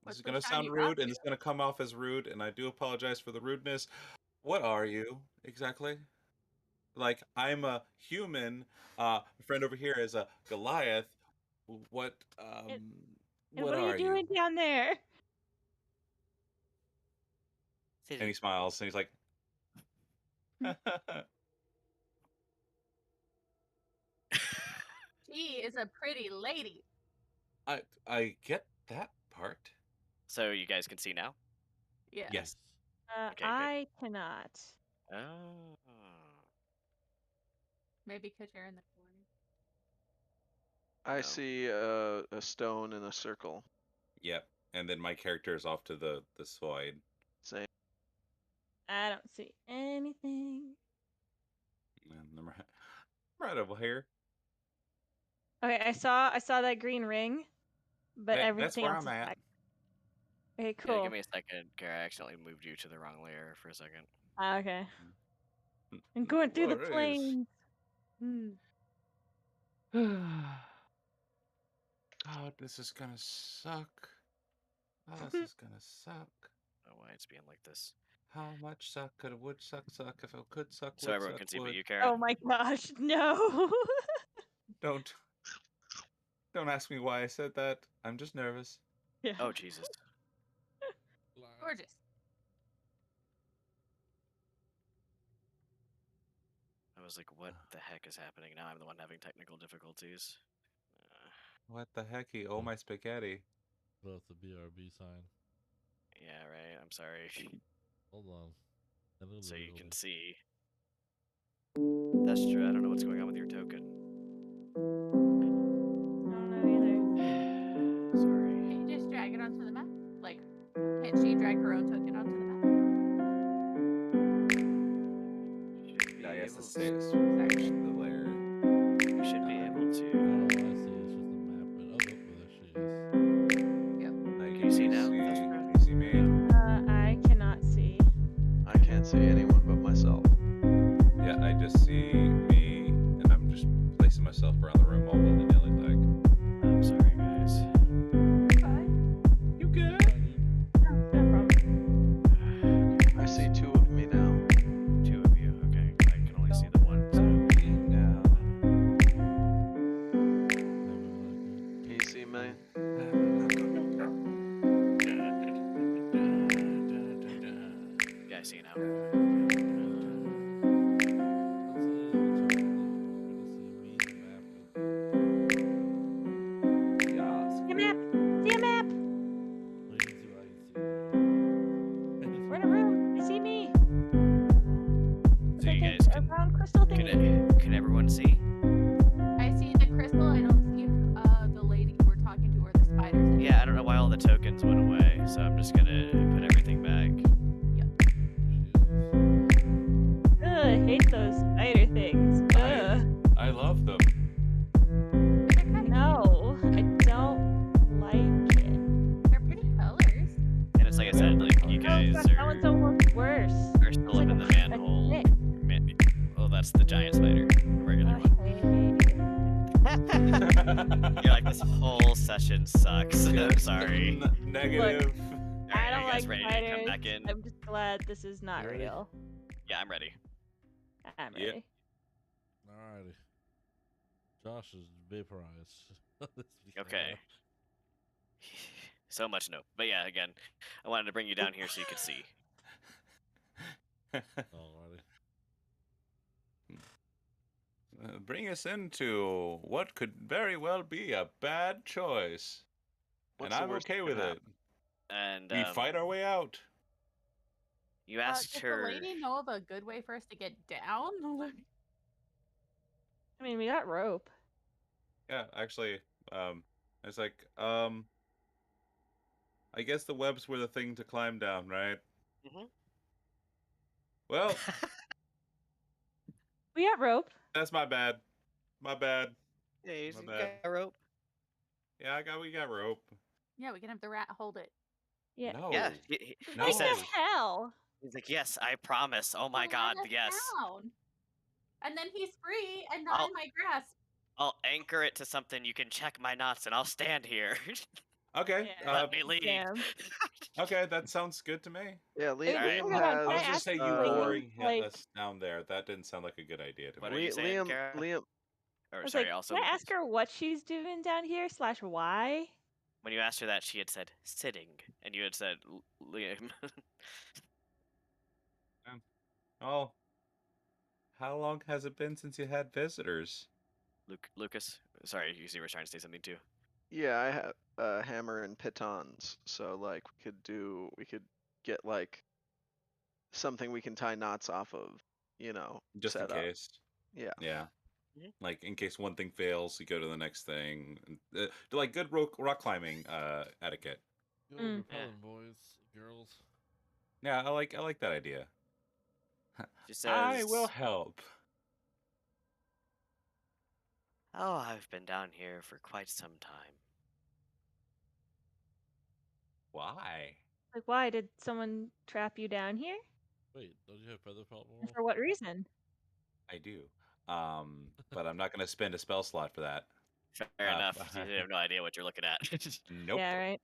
this What's is the gonna sound shiny rock rude and do? it's gonna come off as rude, and I do apologize for the rudeness. What are you exactly? Like, I'm a human. My friend over here is a Goliath. What And, and what what are you are you? doing down there? And he smiles and he's like She is a pretty lady. I get that part. So you guys can see now. Yeah. Yes. Okay, good. I cannot. Oh. Maybe because you're in the corner. I No. see a stone in a circle. Yep. And then my character is off to the side. Same. I don't see anything. And I'm right over here. Okay, I saw that green ring, but That's everything where else I'm is at. black. Okay, Yeah, cool. give me a second. Gary, I accidentally moved you to the wrong layer for a second. Okay. I'm going through the What is? plains. Hmm. God, this is gonna suck. Oh, this is gonna suck. Oh, why it's being like this. How much suck could a would suck if it could suck So would everyone suck can see but would. you, Kara. Oh my gosh, no. Don't ask me why I said that. I'm just nervous. Yeah. Oh Jesus. Gorgeous. I was like, what the heck is happening? Now I'm the one having technical difficulties. What the hecky? Oh my spaghetti. That's the BRB sign. Yeah, right. I'm sorry. Hold on. So you can see. That's true. I don't know what's going on with your token. I don't know either. Sorry. Can you just drag it onto the map? Like, can't she drag her own token onto the map? Should be Yeah, I guess able the to. switch the layer. You should be able Oh, to. I see. It's just the map. But there she is. Yep. Like, Can you see now? Can you see me? I cannot see. I can't see anyone but myself. Yeah, I just see me, and I'm just placing myself around the room all willy nilly like. I'm sorry, guys. You good? No problem. I see two of me now. Two of you. Okay. I can only see the one. So. Now. Can you see me? Yeah, I see now. See a map. See a map. We're in a room. I see me. So you Like guys a can. round crystal thingy. Can everyone see? I see the crystal. I don't see the lady we're talking to or the spiders. Yeah, I don't know why all the tokens went away, so I'm just gonna put everything back. Ugh, I hate those spider things. Ugh. I love them. But they're kind of No, I don't This whole session sucks. I'm Yep. sorry. Negative. All I right, are don't you guys like ready to spiders. come back in? I'm just glad this is not You ready? real. Yeah, I'm ready. I'm Yep. ready. Alrighty. Josh is vaporized. Let's be Okay. fair. So much no. But yeah, again, I wanted to bring you down here so you could see. Alrighty. Bring us into what could very well be a bad choice. What's And the I'm worst okay that with can it. happen? And We fight our way out. you asked Does the her. lady know of a good way for us to get down? I mean, we got rope. Yeah, actually, it's like, I guess the webs were the thing to climb down, right? Mhm. Well, We got rope. that's my bad. My bad. Yeah, you My you bad. got rope. Yeah, we got rope. Yeah, we can have the rat hold it. Yeah. No. Yeah, he No. What said the hell? he's like, yes, I promise. Oh my Well, God, let us yes. down. And then he's free and not I'll- in my grasp. I'll anchor it to something. You can check my knots, and I'll stand here. Okay. Yeah. Let me lead. Damn. Okay, that sounds good to me. Yeah, I mean, Alright. Liam hold on. I Can I was has. gonna ask say the you lady, lowering like, us down there. That didn't sound like a good idea to What me. are you saying, Liam. Kara? Liam. I Or was sorry, like, also can I Lucas. ask her what she's doing down here / why? When you asked her that, she had said sitting, and you had said Liam. Oh, how long has it been since you had visitors? Lucas. Sorry, you were trying to say something too. Yeah, I have hammer and pitons, so like we could get like something we can tie knots off of, Just in set up. case. Yeah. Yeah. Mhm. Like in case one thing fails, you go to the next thing. Like good rock climbing etiquette. Go Mm. repelling, boys, girls. Yeah, I like that idea. She I will says, help. "Oh, I've been down here for quite some time." Why? Like, why did someone trap you down here? Wait, don't you have feather pelt And moral? for what reason? I do. But I'm not gonna spend a spell slot for that. Fair enough. You have no idea what you're looking at. Nope. Yeah, right.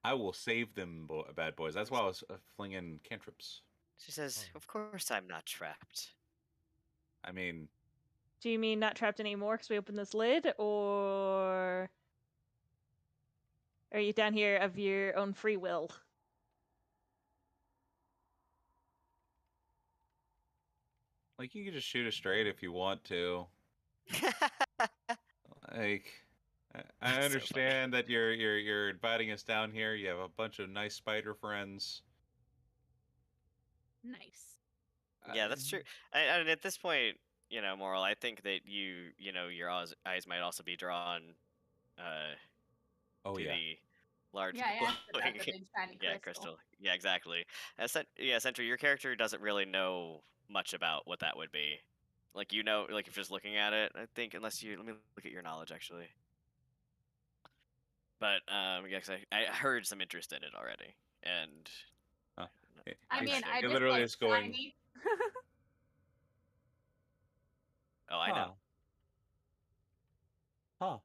I will save them, bad boys. That's why I was flinging cantrips. She says, Oh. "Of course I'm not trapped." I mean, Do you mean not trapped anymore because we opened this lid, or are you down here of your own free will? like you can just shoot us straight if you want to. Like, I So understand that you're inviting us down here. You have a bunch of nice spider friends. Nice. Yeah, that's true. And at this point, Moral, I think that your eyes might also be drawn Oh to yeah. the large Yeah, I answered that, glowing. the big shiny Yeah, crystal. Yeah, exactly. Essentially, your character doesn't really know much about what that would be. Like like if just looking at it, I think let me look at your knowledge actually. But yeah, 'cause I heard some interest in it already, and Huh. I mean, I It just literally said is going. shiny. oh, I Huh. know. Huh.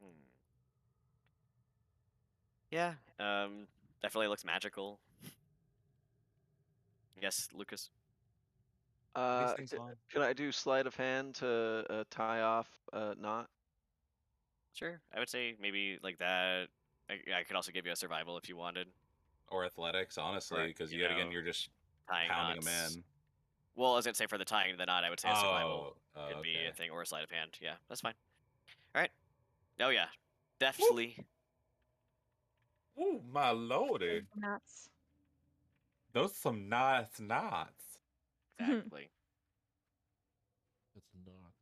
Hmm. Yeah, definitely looks magical. Yes, Lucas. These things on. Can I do sleight of hand to tie off a knot? Sure, I would say maybe like that. I could also give you a survival if you wanted. Or athletics, honestly, Right, because yet again, you're just tying pounding them knots. in. Well, I was gonna say for the tying the knot, I would say a survival Oh, could be okay. a thing, or a sleight of hand. Yeah, that's fine. All right. Oh yeah, Woo! deftly. Woo, my lordy. Nuts. Those some nice knots. Exactly. It's not.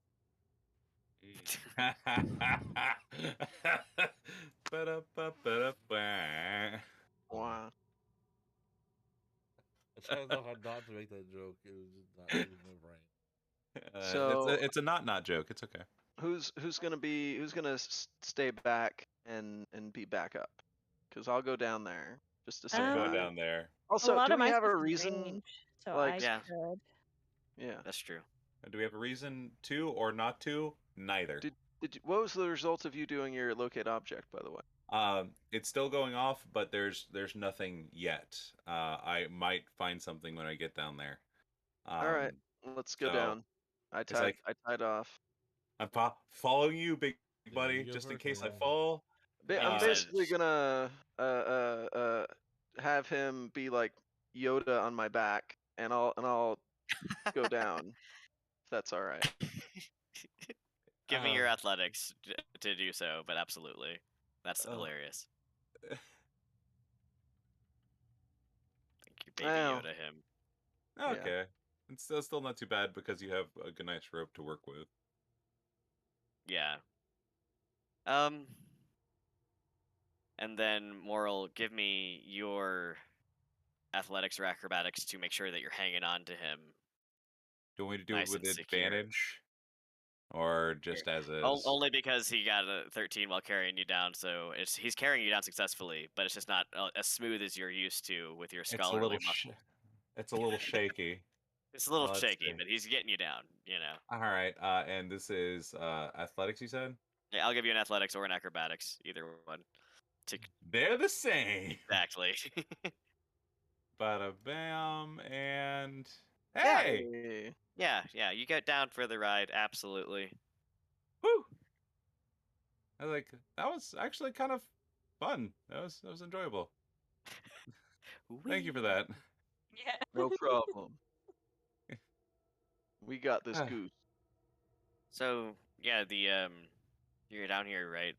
Ba-da-ba-ba-da-ba. Wow. I tried to know how not to make that joke. It was just not leaving my brain. So it's a not joke. It's okay. who's gonna stay back and be backup? Because I'll go down there just to say I'll go hi. down there. A Also, lot do of we my have stuff a is reason? range, so like, I Yeah. could. Yeah. That's true. Do we have a reason to or not to? Neither. What was the result of you doing your locate object, by the way? It's still going off, but there's nothing yet. I might find something when I get down there. All right, let's go so down. I it's like tied off. I'm following you, big Yeah, buddy, you go just in first, case I Liam. fall. And I'm you said basically gonna have him be like Yoda on my back, and I'll go down. If that's all right. give me your Uh, athletics to do so, but absolutely. That's uh, hilarious. Thank you, Baby Well, Yoda him. okay, it's still not too bad because you have a good nice rope to work with. Yeah. And then Moral, give me your athletics or acrobatics to make sure that you're hanging on to him Do you want me to do it nice with and secure. advantage, or just as is? Only because he got a 13 while carrying you down, so he's carrying you down successfully, but it's just not as smooth as you're used to with your It's a scholarly little muscle. it's a little shaky. It's a little Let's shaky, see. but he's getting you down. You know. All right, and this is athletics. You said Yeah, I'll give you an athletics or an acrobatics, either one. they're the same. Exactly. Bada bam, and Yeah. hey, Hey. Yeah. You get down for the ride, absolutely. woo! I was like, that was actually kind of fun. That was enjoyable. Thank you for Whee! that. Yeah. No problem. We got this goose. So yeah, you're down here, right?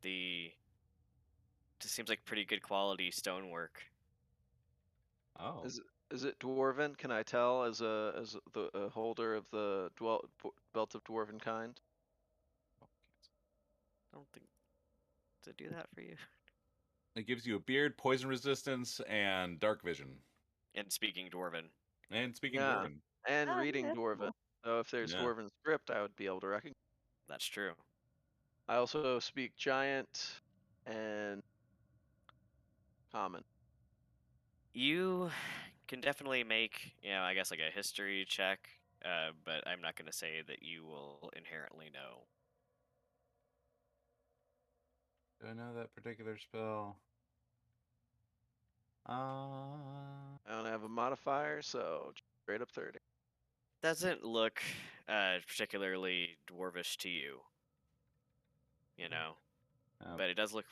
Just seems like pretty good quality stonework. Oh, Is it dwarven? Can I tell as a holder of the belt of dwarven kind? I don't think to do that for you. it gives you a beard, poison resistance, and dark vision. And speaking dwarven, And speaking Yeah, dwarven, and Oh, reading that's dwarven. cool. So if there's yeah, dwarven script, I would be able to recognize. that's true. I also speak giant and common. You can definitely make, I guess like a history check, but I'm not going to say that you will inherently know. do I know that particular spell? I don't have a modifier, so straight up 30. Doesn't look particularly dwarvish to you, you know, but it does look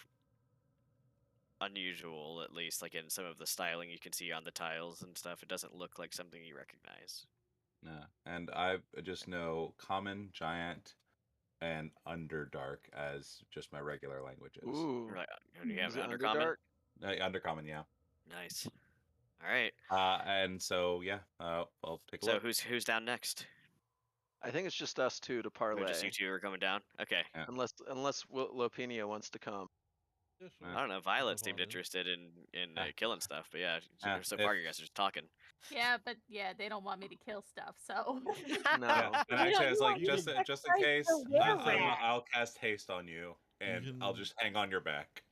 unusual, at least like in some of the styling you can see on the tiles and stuff. It doesn't look like something you recognize. no, and I just know common, giant, and underdark as just my regular languages. Ooh, Or like, do you have is it undercommon? underdark? Undercommon, yeah. Nice. All right. And so yeah, I'll take a So look. who's down next? I think it's just us two to Or parlay, just you two are coming down? Okay. Yeah. unless Lopinia wants to come. Yeah, sure. Yeah. I don't know. Violet seemed problem. interested in Ah. killing stuff, but yeah, Ah, so far if- you guys are just talking. Yeah, but yeah, they don't want me to kill stuff, so. No. Yeah, and You actually, don't- I was you like, don't just need just in sacrifice case, the werewolf. I'll cast haste on you, and I'll can- just hang on your back.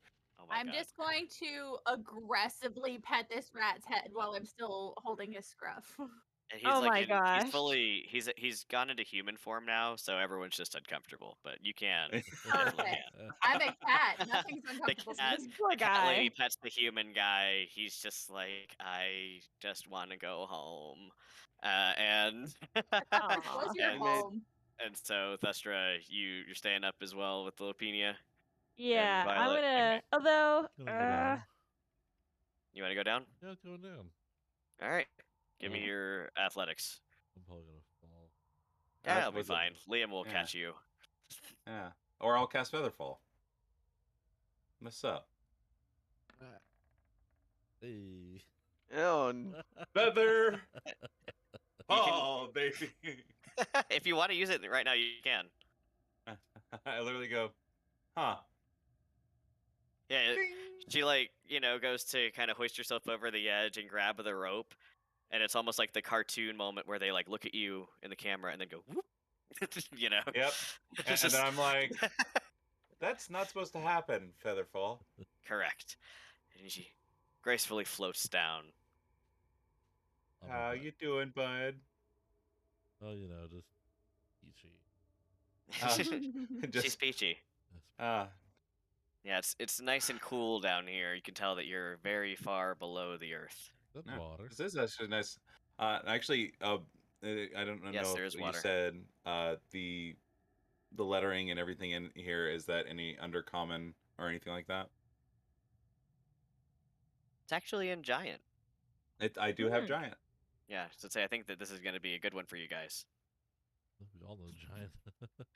Oh my I'm god. just going to aggressively pet this rat's head while I'm still holding his scruff. And Oh my he's gosh. fully he's gone into human form now, so everyone's just uncomfortable. But you can. You definitely Perfect. can. I'm a cat. Nothing's The uncomfortable to cat, This me. poor the cat lady guy. pets the human guy. He's just like, I just want to go home, and I thought this Aw. was your and home. and so Thestra, you're staying up as well with Lopenia and Yeah, I'm Violet. gonna. Okay. Although, Gonna go down. You want to go down? Yeah, it's going down. All right. Give me Yeah. your athletics. I'm probably gonna fall. Yeah, I'll be Was it- fine. Liam will yeah. catch you. Yeah, or I'll cast Featherfall. What's up? Hey. Oh, Feather. You can- Oh, baby. If you want to use it right now, you can. I literally go, huh? Yeah, Ding. she goes to kind of hoist herself over the edge and grab the rope, and it's almost like the cartoon moment where they look at you in the camera and then go whoop. Yep. It's And just- then I'm like, that's not supposed to happen, Featherfall. correct. And she gracefully floats down. I'll be How back. you doing, bud? Oh, just She's Just peachy. uh, Yeah, it's nice and cool down here. You can tell that you're very far below the earth. That yeah, water. this is actually nice. Actually, I don't Yes, know there if is you water. said the lettering and everything in here, is that any undercommon or anything like that? It's actually in giant. I do have Hmm. giant. Yeah, so say I think that this is going to be a good one for you guys. We all know giant.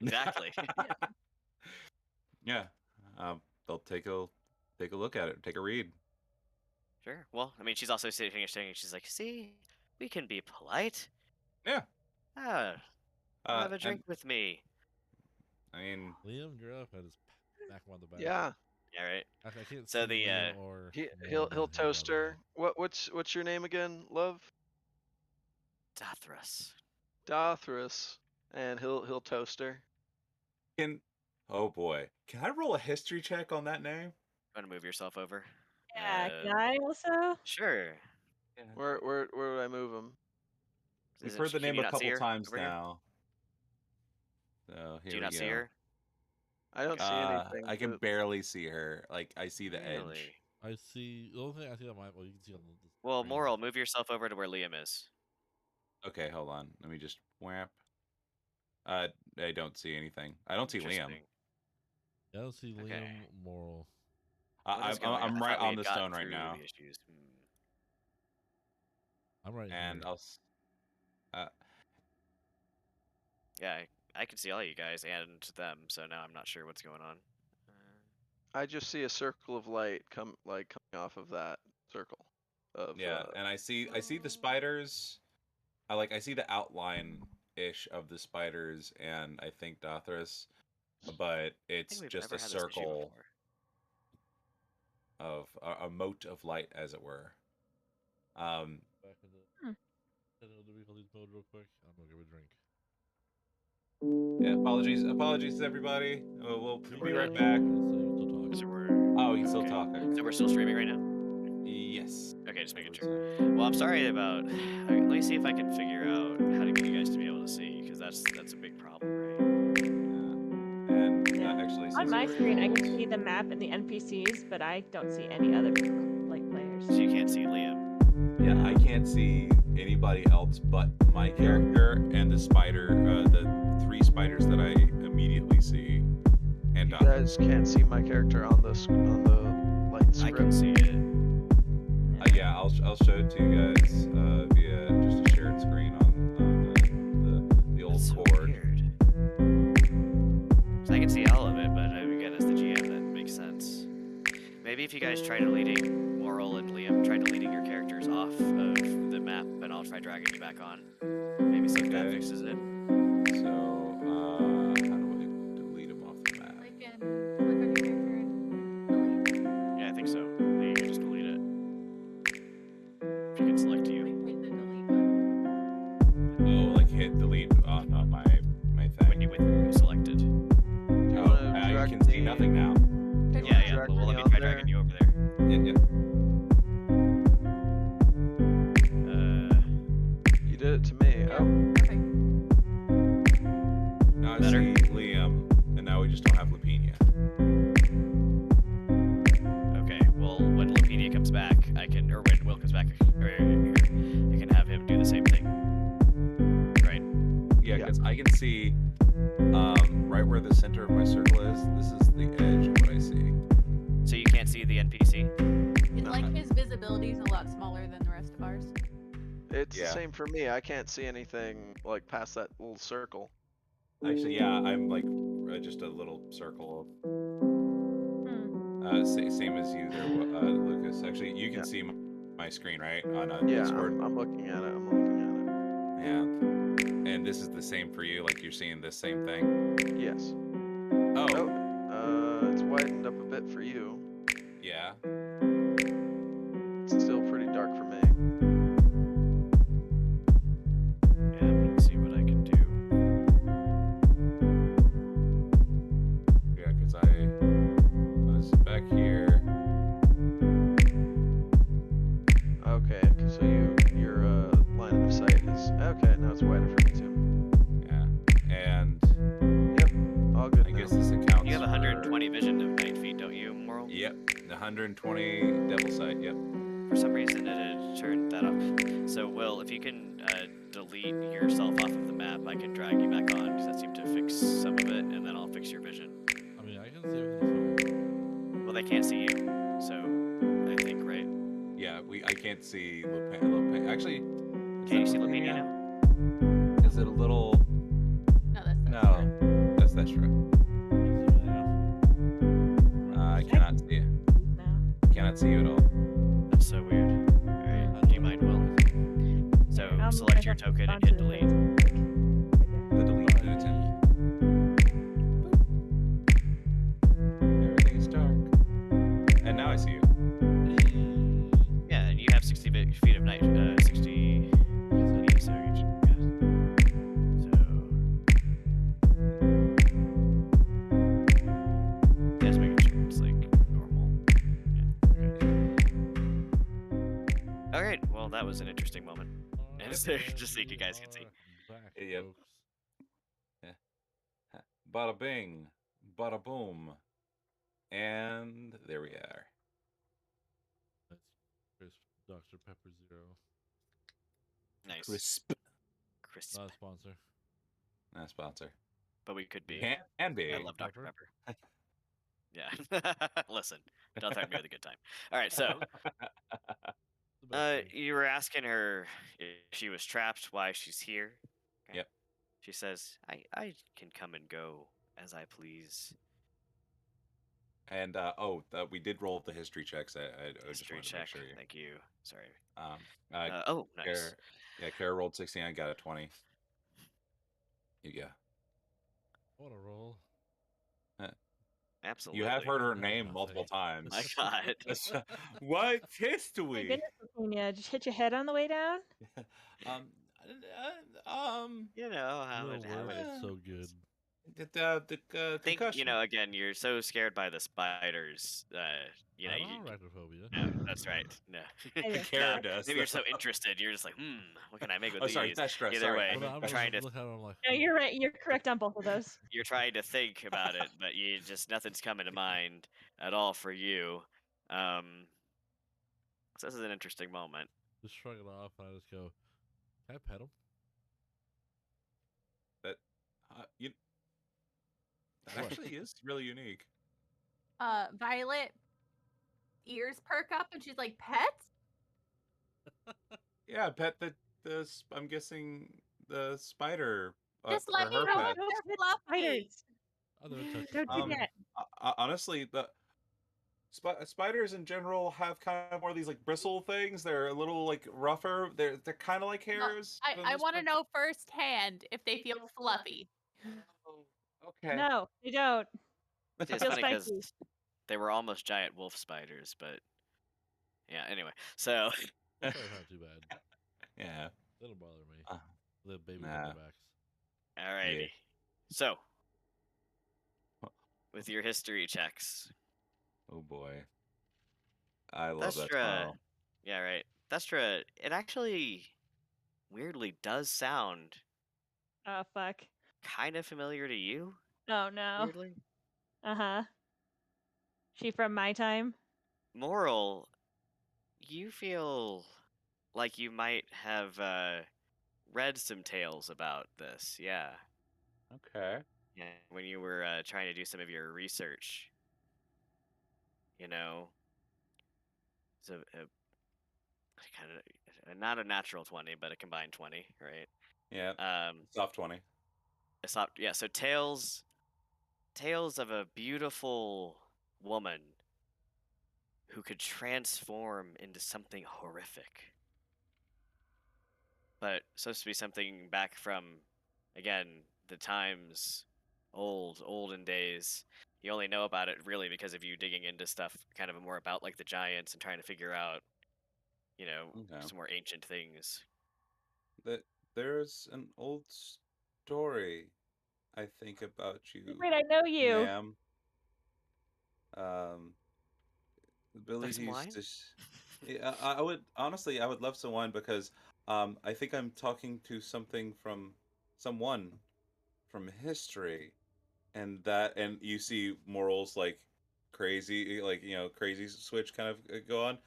Exactly. Yeah. They'll take a look at it, take a read. Sure. Well, I mean, she's also sitting here saying, she's like, see, we can be polite. Yeah. Ah, come have a And drink with me. I mean, Liam, you're up. I just smack him on the back. Yeah. Yeah, right. I can't So see the Liam or He'll Moral toast by the way. her. What's your name again, love? Dothras. Dothras, and he'll toast her. oh boy, can I roll a history check on that name? Want to move yourself over? Yeah, can I also? Sure. Yeah. Where do I move him? We've Isn't heard the can name you a not see couple her times over here? now. So Do here you we not see go. her? I don't see anything. I can but- barely see her. Like I see the edge. Really? I see the only thing I see on my well, you can see on the Well, screen. Moral, move yourself over to where Liam is. Okay, hold on. Let me just whap. I don't see anything. I don't see Liam. Interesting. I don't see Okay. Liam Moral. What is going on? I'm I right thought we on had the gotten stone right through now, the issues. I'm right and here. Yeah, I can see all you guys and them, so now I'm not sure what's going on. I just see a circle of light coming off of that circle. Of yeah, and I see the spiders. I see the outline ish of the spiders, and I think Dothras, but I it's think we've just never a had this issue circle before. of a mote of light, as it were. Back in the Hmm. difficulties mode real quick. I'm gonna give a drink. Yeah, apologies everybody. We'll You be can right still back. talk, so you can still talk. So we're Oh, he's still okay. talking. So we're still streaming right now. Yes. Okay, just I making believe sure. so. Well, I'm sorry about. Let me see if I can figure out how to get you guys to be able to see, because that's a big problem, right? And Yeah. actually, On since my you screen, I can rolled- see the map and the NPCs, but I don't see any other like players. So you can't see Liam. Yeah, I can't see anybody else but my character and the spider, the three spiders that I immediately see. And you guys can't see my character on the light I script. can see it. yeah, I'll show it to you guys via just a shared screen on the old That's so cord. weird. 'Cause I can see all of it, but again, as the GM, that makes sense. Maybe if you guys try deleting Moral and Liam, try deleting your characters off of the map, and I'll try dragging you back on. Maybe see if that Okay. fixes it. So, how do I delete them off the map? Click on your character and delete. Yeah, I think so. I think you can just delete it. If you can select you. Like, hit the delete button. Oh, like hit delete on my thing. When you selected. Do you Oh, wanna I drag can see me- nothing now. do you Yeah, wanna yeah. drag Well, let me me on try there? dragging you over there. Yeah. You did it to me. Yeah, Oh, perfect. Now I Better? see Liam, and now we just don't have Lapina. Okay. Well, when Lapinia comes back, or when Will comes back, I can have him do the same thing. Right? Yeah, Yeah. because I can see right where the center of my circle is. This is the edge of what I see. So you can't see the NPC. It's like his visibility is a lot smaller than the rest of ours. it's the Yeah. same for me. I can't see anything like past that little circle. Actually, yeah, I'm like just a little circle Hmm. of same as you there, Lucas. Actually, you can Yeah. see my screen, right, on Yeah, Discord. I'm looking at it. I'm looking Yeah, and this is the same for you. Like you're seeing this same thing. at it. Yes. Oh, It's widened up a bit for you. yeah. It's still pretty dark for me. Yeah, I'm gonna see what I can do. Yeah, because I was back here. Okay, so your line of sight is okay. Now it's wider for me too. Yeah, and Yep. vision of 9 feet, don't you, Moral? Yep, the 120 devil sight. Yep. For some reason, it had turned that off. So, Will, if you can delete yourself off of the map, I can drag you back on, because that seemed to fix some of it, and then I'll fix your vision. I mean, I can see everything's fine. Well, they can't see you, so I think, right? Yeah, I can't see Lupin. Actually, is Can you that see Lupania? Lupania now? Is it a little? No, that's No, that's true. I cannot see you. Cannot see you at all. That's so weird. Alright, do you mind, Will? So, select your token and hit delete. The delete button. Everything is dark. And now I see you. Yeah, and you have 60 feet of night. 60 feet, so you should, yeah. So, just making sure it's like normal. Yeah. Alright, well, that was an interesting moment. Just so you guys can see. Yep. Yeah. Bada bing, bada boom, and there we are. That's crisp Dr. Pepper Zero. Nice. Crisp. Not a sponsor. Not a sponsor. But we could be. Can be. I love Dr. Pepper. Yeah. Listen, don't threaten me with a good time. All right, so you were asking her if she was trapped, why she's here. Okay. Yep. She says, I can come and go as I please. And we did roll the history checks. I just History wanted to check. make sure you. Thank you. Sorry. Oh, nice. Kara rolled 69, got a 20. You go. I want to roll. Absolutely. You have heard her name multiple times. My God. What My history? goodness, Lupania, just hit your head on the way down? You know how Your it word happens. is so good. The I think, concussion. again, you're so scared by the spiders. I don't have arachnophobia. No, that's right. No. Kara does. Maybe you're so interested. You're just like, what can I make with Oh, these? sorry, that's stress. Either Sorry. way, Well, I'm trying to look at it, I'm like, No, you're right. You're correct on both of those. you're trying to think about it, but you just nothing's coming to mind at all for you. So this is an interesting moment. just shrug it off, and I just go, can I pet him? That that actually is really unique. Violet ears perk up and she's like, pets? Yeah, pet the I'm guessing the spider. Just or let me her know pet. if they're fluffy. I never touched Don't do that. Honestly, the spiders in general have kind of more of these like bristle things. They're a little like rougher. They're kind of like hairs. I want to know firsthand if they feel fluffy. Okay. No, they don't. See, it's Feel funny because spiky. they were almost giant wolf spiders, but yeah. Anyway, so That's not too bad. Yeah. They don't bother me. The babies on Nah. their backs. alrighty. Yeah. So with your history checks, Oh boy. I love that Thestra. smile. Yeah, right. Thestra. It actually weirdly does sound Oh, fuck. kind of familiar to you. Oh, no. Weirdly. Uh-huh. She from my time? Moral, you feel like you might have read some tales about this. Yeah. Okay. Yeah. When you were trying to do some of your research. It's a kind of not a natural 20, but a combined 20, right? Yeah. Soft 20. So tales of a beautiful woman who could transform into something horrific. But supposed to be something back from, again, the times, olden days. You only know about it really because of you digging into stuff kind of more about like the giants and trying to figure out, Okay. some more ancient things. There's an old story, I think, about you, Wait, I know you. ma'am. Billy Like some used wine? to. Yeah, I would honestly, I would love some wine because I think I'm talking to someone from history. and you see morals like crazy, like crazy switch kind of go on,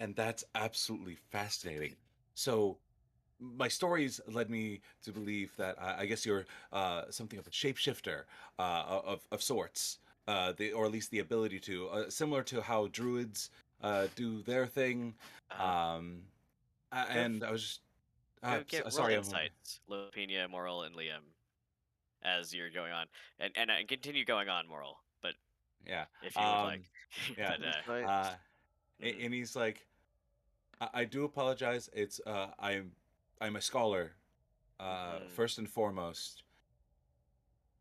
and that's absolutely fascinating. So my stories led me to believe that I guess you're something of a shapeshifter of sorts, or at least the ability to, similar to how druids do their thing. Uh, Um, go f- and I was just go get roll sorry. I'm insights, Lopina, Moral, and Liam, as you're going on, and continue going on, Moral. But yeah. if you would like, Um, yeah. but Insight. mhm. And he's like, I do apologize. I'm a scholar. Mhm. First and foremost,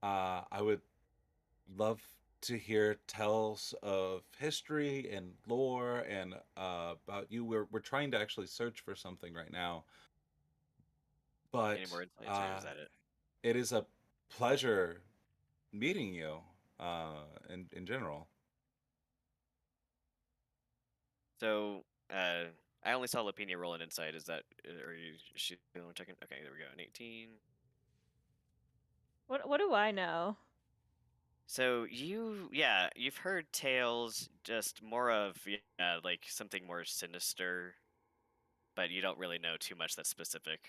I would love to hear tales of history and lore and about you. We're trying to actually search for something right now, Any but more insights, or is that it? it is a pleasure meeting you. In general. So, I only saw Lopina roll an insight. Is that, or you? Is she the only one checking? Okay, there we go. An 18. What do I know? So yeah, you've heard tales, just more of, yeah, like something more sinister, but you don't really know too much that's specific.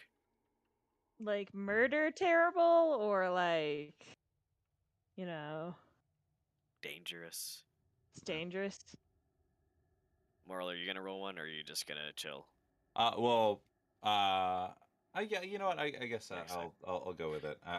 Like murder terrible or like, you know, Dangerous. it's dangerous? Moral, are you gonna roll one, or are you just gonna chill? Well, yeah, you know what? I guess Yeah, so, I'll go with it. so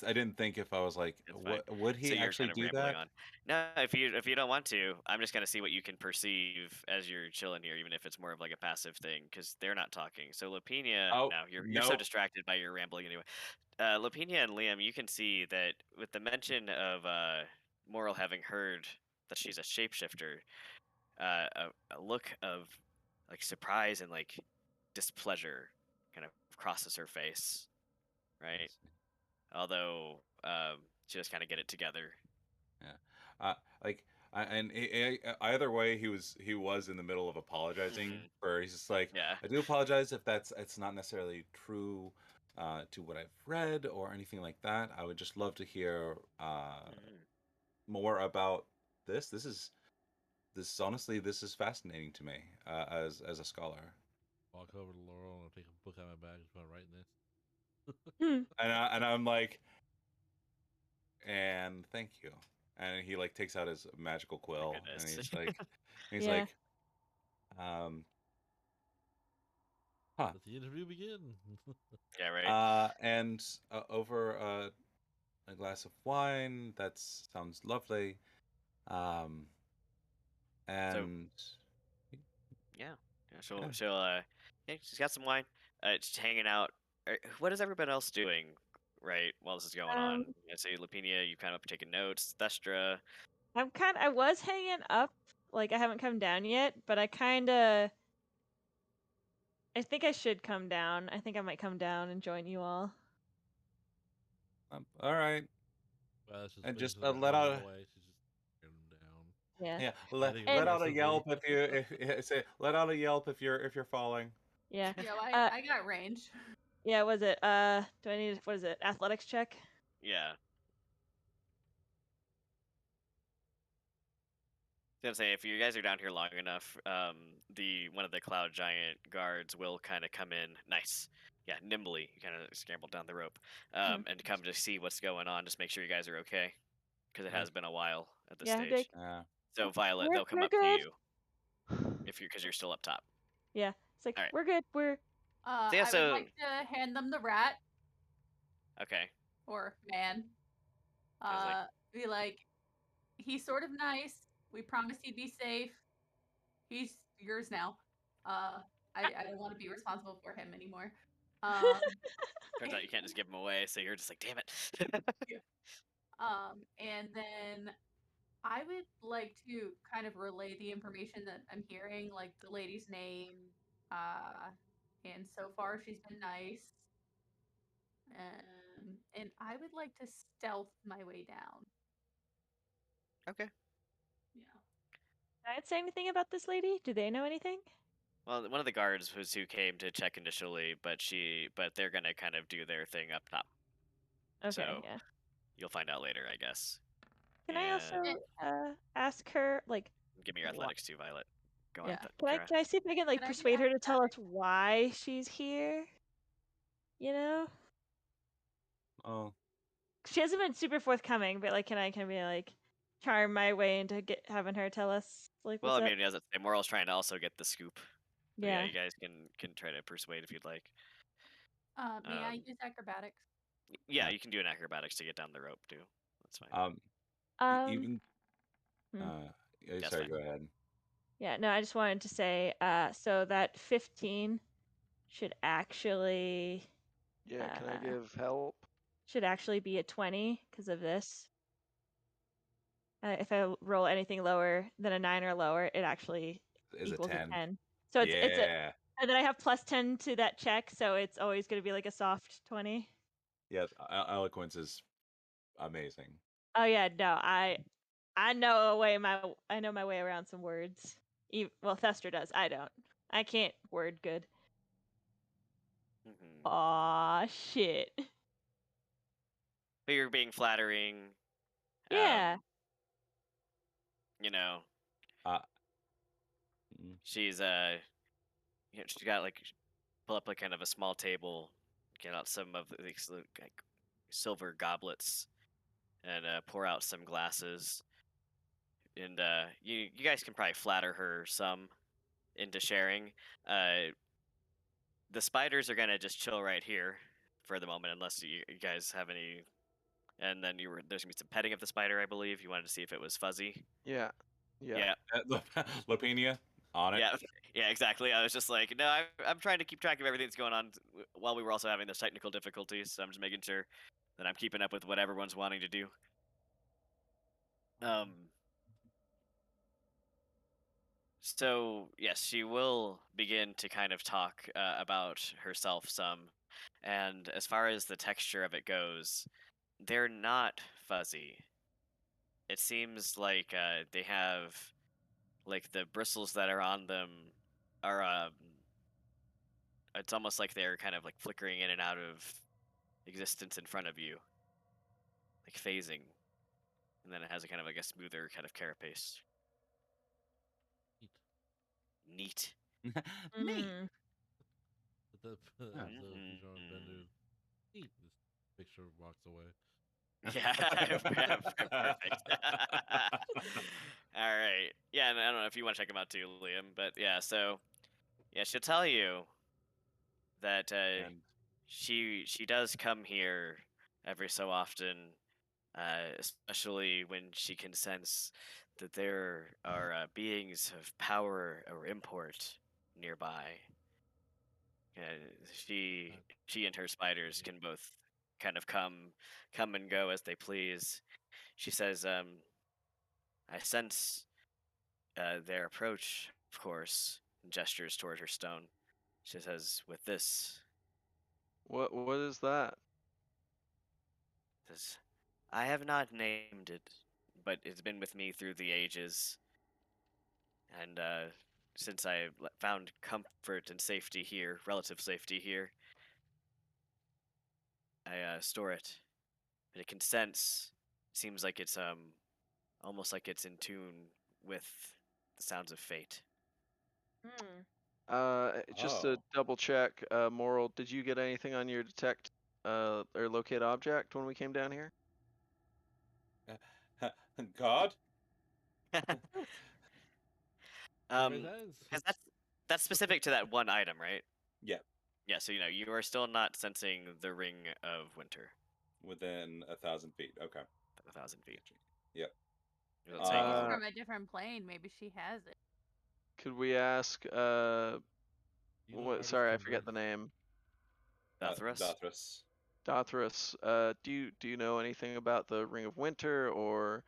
I didn't think if I was like, it's fine. what would So he you're actually kind of do rambling that? on. No, if you don't want to, I'm just gonna see what you can perceive as you're chilling here, even if it's more of like a passive thing, because they're not talking. So Lapina, Oh no, you're so nope. distracted by your rambling anyway. Lapina and Liam, you can see that with the mention of Moral having heard that she's a shapeshifter, a look of like surprise and like displeasure kind of crosses her face, right? Although she just kind of get it together. Yeah. Like, either way, he was in the middle of apologizing. Hmm. For he's just like, Yeah. I do apologize if it's not necessarily true to what I've read or anything like that. I would just love to hear Hmm. more about this. Honestly, this is fascinating to me as a scholar. Walk over to Laurel and take a book out of my bag and start writing this. Hmm. And I'm like, and thank you. And he like takes out his magical My quill and goodness. he's Yeah. like, um, huh. Let the interview begin. Yeah. Right. And over a glass of wine. That sounds lovely. Um, So and yeah, yeah. She'll yeah, she'll yeah, she's got some wine. Just hanging out. What is everybody else doing? Right, while this is going on, Um, I say Lapinia, you kind of taking notes. Thestra, I was hanging up, like I haven't come down yet, but I think I should come down. I think I might come down and join you all. all right. Well, it's just And waiting just till they're let further out. away. She's just staring them down. Yeah. Yeah, I think And let out a aggressively. yelp if you say let out a yelp if you're falling. yeah. Yo, Uh I got range. yeah, was it do I need what is it? Athletics check? yeah. I was gonna say, if you guys are down here long enough, the one of the cloud giant guards will kind of come in. Nice, yeah, nimbly. You kind of scramble down the rope, Mhm. and come to see what's going on. Just make sure you guys are okay, because it Yeah, has been a while at this Yeah, I'd be stage. like, yeah. So Violet, they'll come we're up to good. you if you're because you're still up top. Yeah. It's like All right. we're good. We're So yeah. I would So like to hand them the rat okay. or man. I was like, Be like, he's sort of nice. We promised he'd be safe. He's yours now. Uh, I don't want to be responsible for him anymore. Um, turns out you can't just give them away. So you're just like, damn it. yeah. And then I would like to kind of relay the information that I'm hearing, like the lady's name. Uh, and so far she's been nice. And I would like to stealth my way down. Okay. Yeah. Did I say anything about this lady? Do they know anything? Well, one of the guards was who came to check initially, but they're gonna kind of do their thing up top. Okay, So yeah. you'll find out later, I guess. Can I also ask her like? Give me your athletics too, Violet. Go on. Yeah. Can I see if I can like Can I do persuade her to tell us acrobatics? why she's here? You know, Oh, she hasn't been super forthcoming, but like, can I be like charm my way into having her tell us like Well, what's I up? mean, as it say, Moral's trying to also get the scoop. But yeah, Yeah. you guys can try to persuade if you'd like. May I use acrobatics? Yeah, you can do an acrobatics to get down the rope too. That's fine. Even. Hmm. Yeah, That's sorry. fine. Go ahead. Yeah. No, I just wanted to say, so that 15 should actually, Yeah, can I give help? should actually be a 20 because of this. If I roll anything lower than a 9 or lower, it actually Is a equals a 10? 10. So it's a, Yeah. and then I have plus 10 to that check, so it's always going to be like a soft 20. Yeah. Eloquence is amazing. Oh yeah, no, I know I know my way around some words. Well, Thester does. I don't. I can't word good. Mm-hmm. Aw, shit. But you're being flattering. Yeah. You know, Uh, mm, she's she got like pull up like kind of a small table, get out some of these like silver goblets, and pour out some glasses. And you guys can probably flatter her some into sharing. Uh, the spiders are gonna just chill right here for the moment, unless you guys have any. And then there's gonna be some petting of the spider, I believe. You wanted to see if it was fuzzy. Yeah. Yeah, Lapenia on it. yeah, yeah, exactly. I was just like, no, I'm trying to keep track of everything that's going on while we were also having those technical difficulties. So I'm just making sure that I'm keeping up with what everyone's wanting to do. Um. So yes, she will begin to kind of talk about herself some, and as far as the texture of it goes, they're not fuzzy. It seems like they have like the bristles that are on them are it's almost like they're kind of like flickering in and out of existence in front of you, like phasing, and then it has a kind of like a smoother kind of carapace. Neat. Neat. Mm. As the Bijan Mhm. Bender, eat this picture walks away. Yeah, yeah, perfect. All right. Yeah, and I don't know if you want to check them out too, Liam, but yeah, so yeah, she'll tell you that And she does come here every so often, especially when she can sense that there are beings of power or import nearby. Uh, she That, she and her spiders can both kind of come and go as they please. She says, I sense their approach, of course, and gestures toward her stone. She says, with this, What is that? says, I have not named it, but it's been with me through the ages. And since I found comfort and safety here, relative safety here, I store it. But it can sense, seems like it's almost like it's in tune with the sounds of fate. Mm. Just to oh, double check, Moral, did you get anything on your detect or locate object when we came down here? God. everybody Um, says. because that's specific to that one item, right? Yeah, Yeah. So you are still not sensing the ring of winter, within 1,000 feet. Okay, 1,000 feet. gotcha. Yep. Without Maybe saying it's Uh, from a different plane. Maybe she has it. could we ask You know, artists sorry, I forget converse. the name. Dothras. Dothras. Dothras, do you know anything about the Ring of Winter or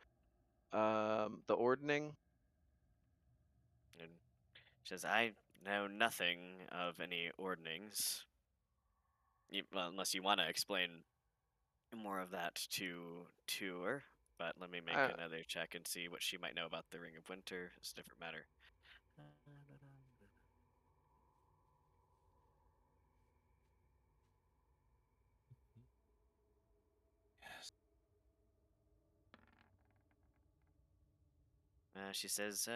the Ordning? And she says, I know nothing of any ordnings. Well, unless you want to explain more of that to her. But let me make I another check and see what she might know about the Ring of Winter. It's a different matter. Yes. She says,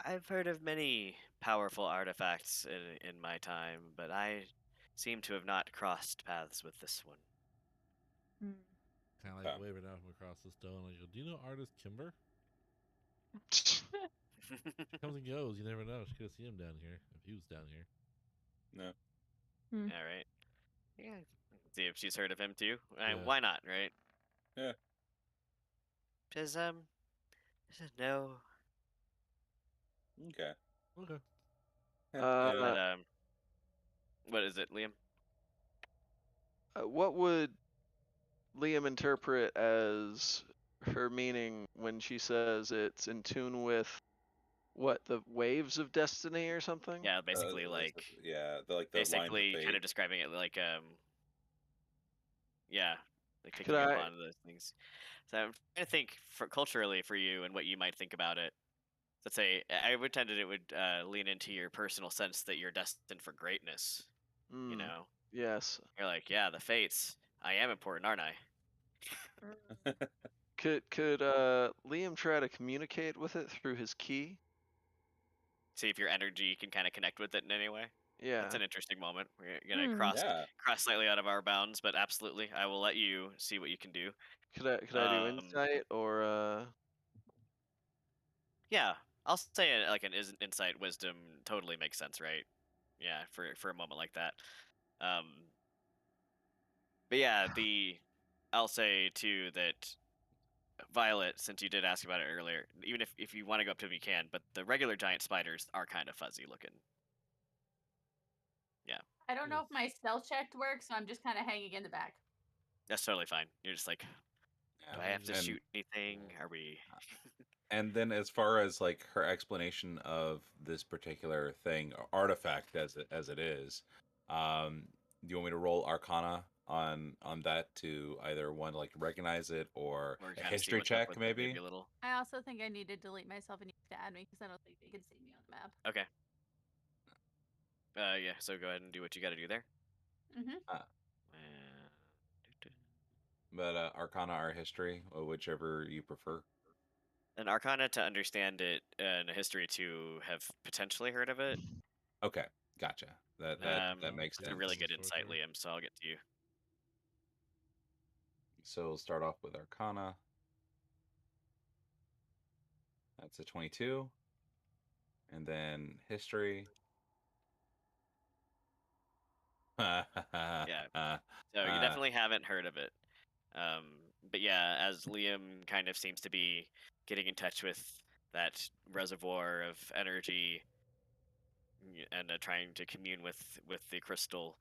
I've heard of many powerful artifacts in my time, but I seem to have not crossed paths with this one. Kind of Okay. like waving out from across the stone. Like, do you know artist Kimber? Comes and goes. You never know. She could have seen him down here if he was down here. No. All right. Yeah. See if she's heard of him too. Yeah. Why not, right? Yeah. Says no. Okay. Okay. Yeah, But what is it, Liam? What would Liam interpret as her meaning when she says it's in tune with what, the waves of destiny or something? Yeah, basically like yeah, the lines of basically kind fate. of describing it like yeah, like Could picking up I- on those things. So I'm trying to think for culturally for you and what you might think about it. Let's say I would tend to it would lean into your personal sense that you're destined for greatness. You know, Yes. you're like, yeah, the fates. I am important, aren't I? Could Liam try to communicate with it through his key? See if your energy can kind of connect with it in any way. Yeah. That's an interesting moment. We're gonna cross Yeah. slightly out of our bounds, but absolutely, I will let you see what you can do. Could I do insight or Yeah, I'll say like an insight wisdom totally makes sense, right? Yeah, for a moment like that. But yeah, I'll say too that Violet, since you did ask about it earlier, even if you want to go up to them, you can. But the regular giant spiders are kind of fuzzy looking. Yeah, I don't know if my stealth check works, so I'm just kind of hanging in the back. that's totally fine. You're just like, do I have to and- shoot anything? Are we? And then, as far as like her explanation of this particular thing, artifact as it is, do you want me to roll Arcana on that to either one like recognize it or Or a kind of see history what's up check with it, maybe? maybe a little. I also think I need to delete myself and you have to add me because I don't think they can see me on the map. Okay. Yeah. So go ahead and do what you got to do there. Mm-hmm. But Arcana or history, whichever you prefer. An Arcana to understand it, and a history to have potentially heard of it. Okay, gotcha. That makes It's sense. a really good Short insight, term. Liam. So I'll get to you. So we'll start off with Arcana. That's a 22. And then history. Yeah. So you definitely haven't heard of it. But yeah, as Liam kind of seems to be getting in touch with that reservoir of energy and trying to commune with the crystal,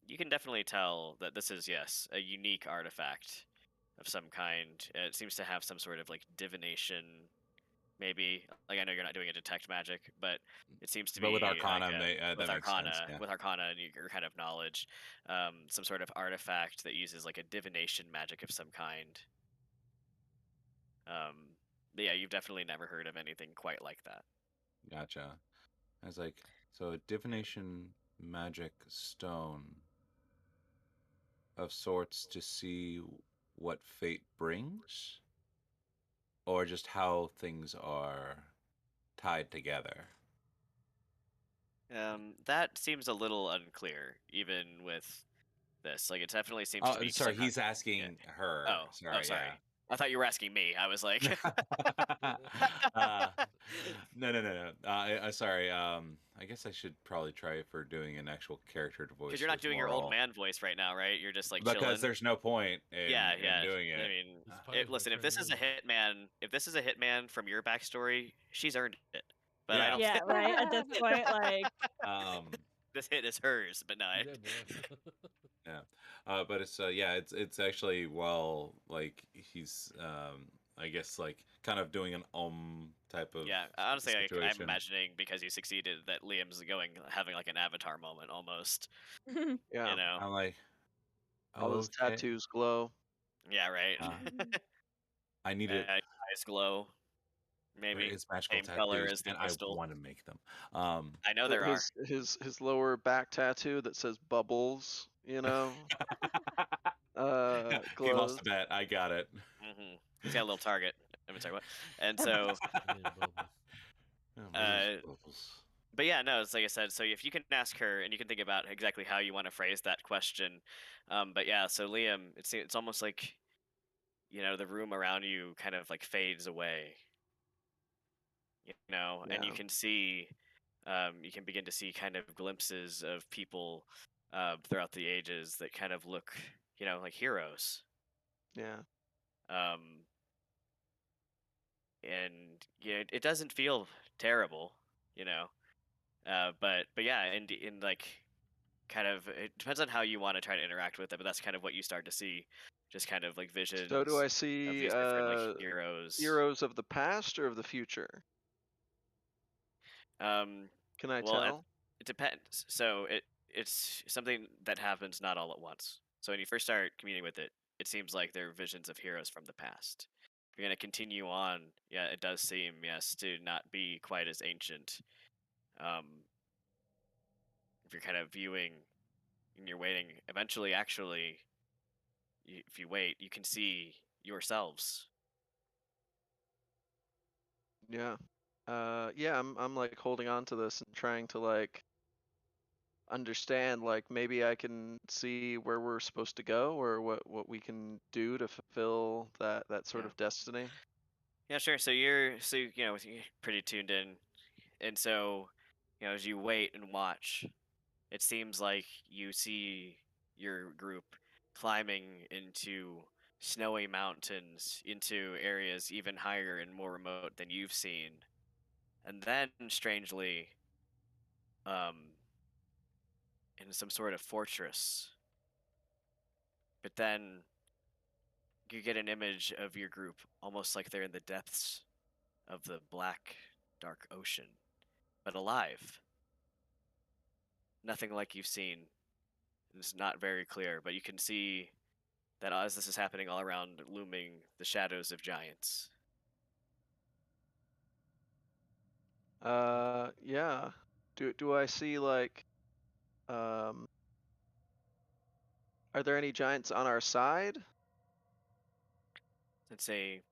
you can definitely tell that this is, yes, a unique artifact of some kind. It seems to have some sort of like divination, maybe. Like I know you're not doing a detect magic, but it seems to But be with Arcana, like that makes sense. Yeah. with Arcana and your kind of knowledge, some sort of artifact that uses like a divination magic of some kind. But yeah, you've definitely never heard of anything quite like that. Gotcha. I was like, so a divination magic stone of sorts to see what fate brings, or just how things are tied together. That seems a little unclear, even with this. Like, it definitely seems Oh, to be sorry, somehow. he's asking her. Oh, Sorry, sorry. I thought you were asking me. I was like, No. Sorry. I guess I should probably try for doing an actual character voice. because you're not for doing your old Moral. man voice right now, right? You're just like Because chilling. there's no point in, Yeah. in doing it. I mean, Spider's listen, if this is a returning. hitman from your backstory, she's earned it. But I Yeah. don't. Yeah, right. At this point, like, This hit is hers, but no. You dead, boy. yeah. But it's actually like he's I guess like kind of doing an type of Yeah, honestly, I'm situation. imagining because you succeeded that Liam's having like an avatar moment almost. Yeah. You know? I'm like, All his okay. tattoos glow. Yeah, right. I need it. Eyes glow. There Maybe is magical same color tattoos, as the and I crystal. want to make them. I know there are. His lower back tattoo that says bubbles, He glows. lost a bet. I got it. He's got a little target I mean, sorry, what? And so, Hey, Bubbles. Bubbles. but yeah, no, it's like I said. So if you can ask her, and you can think about exactly how you want to phrase that question. But yeah, so Liam, it's almost like the room around you kind of like fades away, and Yeah. you can begin to see kind of glimpses of people throughout the ages that kind of look, like heroes. Yeah. Um, and it doesn't feel terrible, you know. But yeah, and in like kind of it depends on how you want to try to interact with it, but that's kind of what you start to see, just kind of like So do visions I of see these different like heroes. heroes of the past or of the future? Um, Can I well, tell? it depends. So it's something that happens not all at once. So when you first start communing with it, it seems like they're visions of heroes from the past. If you're gonna continue on, yeah, it does seem, yes, to not be quite as ancient. Um, if you're kind of viewing and you're waiting, eventually, actually, if you wait, you can see yourselves. Yeah. Yeah, I'm like holding on to this and trying to like understand like maybe I can see where we're supposed to go or what we can do to fulfill that sort Yeah. of destiny. Yeah, sure. So you're pretty tuned in, and so as you wait and watch, it seems like you see your group climbing into snowy mountains, into areas even higher and more remote than you've seen. And then, strangely, um, in some sort of fortress. But then you get an image of your group almost like they're in the depths of the black, dark ocean, but alive. Nothing like you've seen. It's not very clear, but you can see that as this is happening all around, looming the shadows of giants. Yeah. Do I see like um are there any giants on our side? Let's say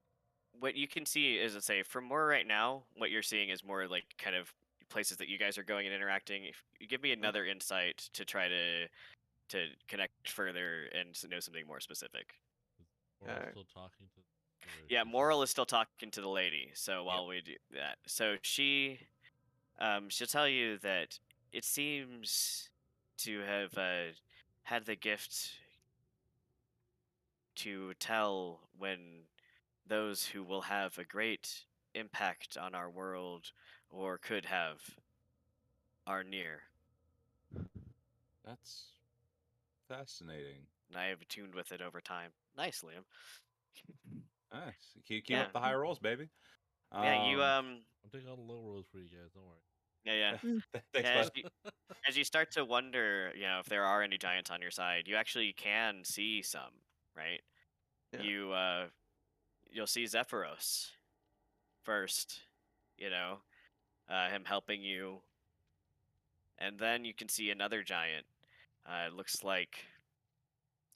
what you can see is, let's say, from more right now, what you're seeing is more like kind of places that you guys are going and interacting. If you give me Mm, another insight to try to connect further and know something more specific. Moral Okay. still talking to. Or Yeah, she's Moral is still talking to the lady. So Yep. while we do that, so she'll tell you that it seems to have had the gift to tell when those who will have a great impact on our world or could have are near. That's fascinating. And I have tuned with it over time. Nice, Liam. Nice. Keep Yeah, up the high rolls, baby. yeah. You I'm taking all the low rolls for you guys. Don't worry. yeah, yeah. Thanks, Yeah, bud. as you start to wonder, if there are any giants on your side, you actually can see some, right? Yeah. You'll see Zephyros first, you know, him helping you, and then you can see another giant. It looks like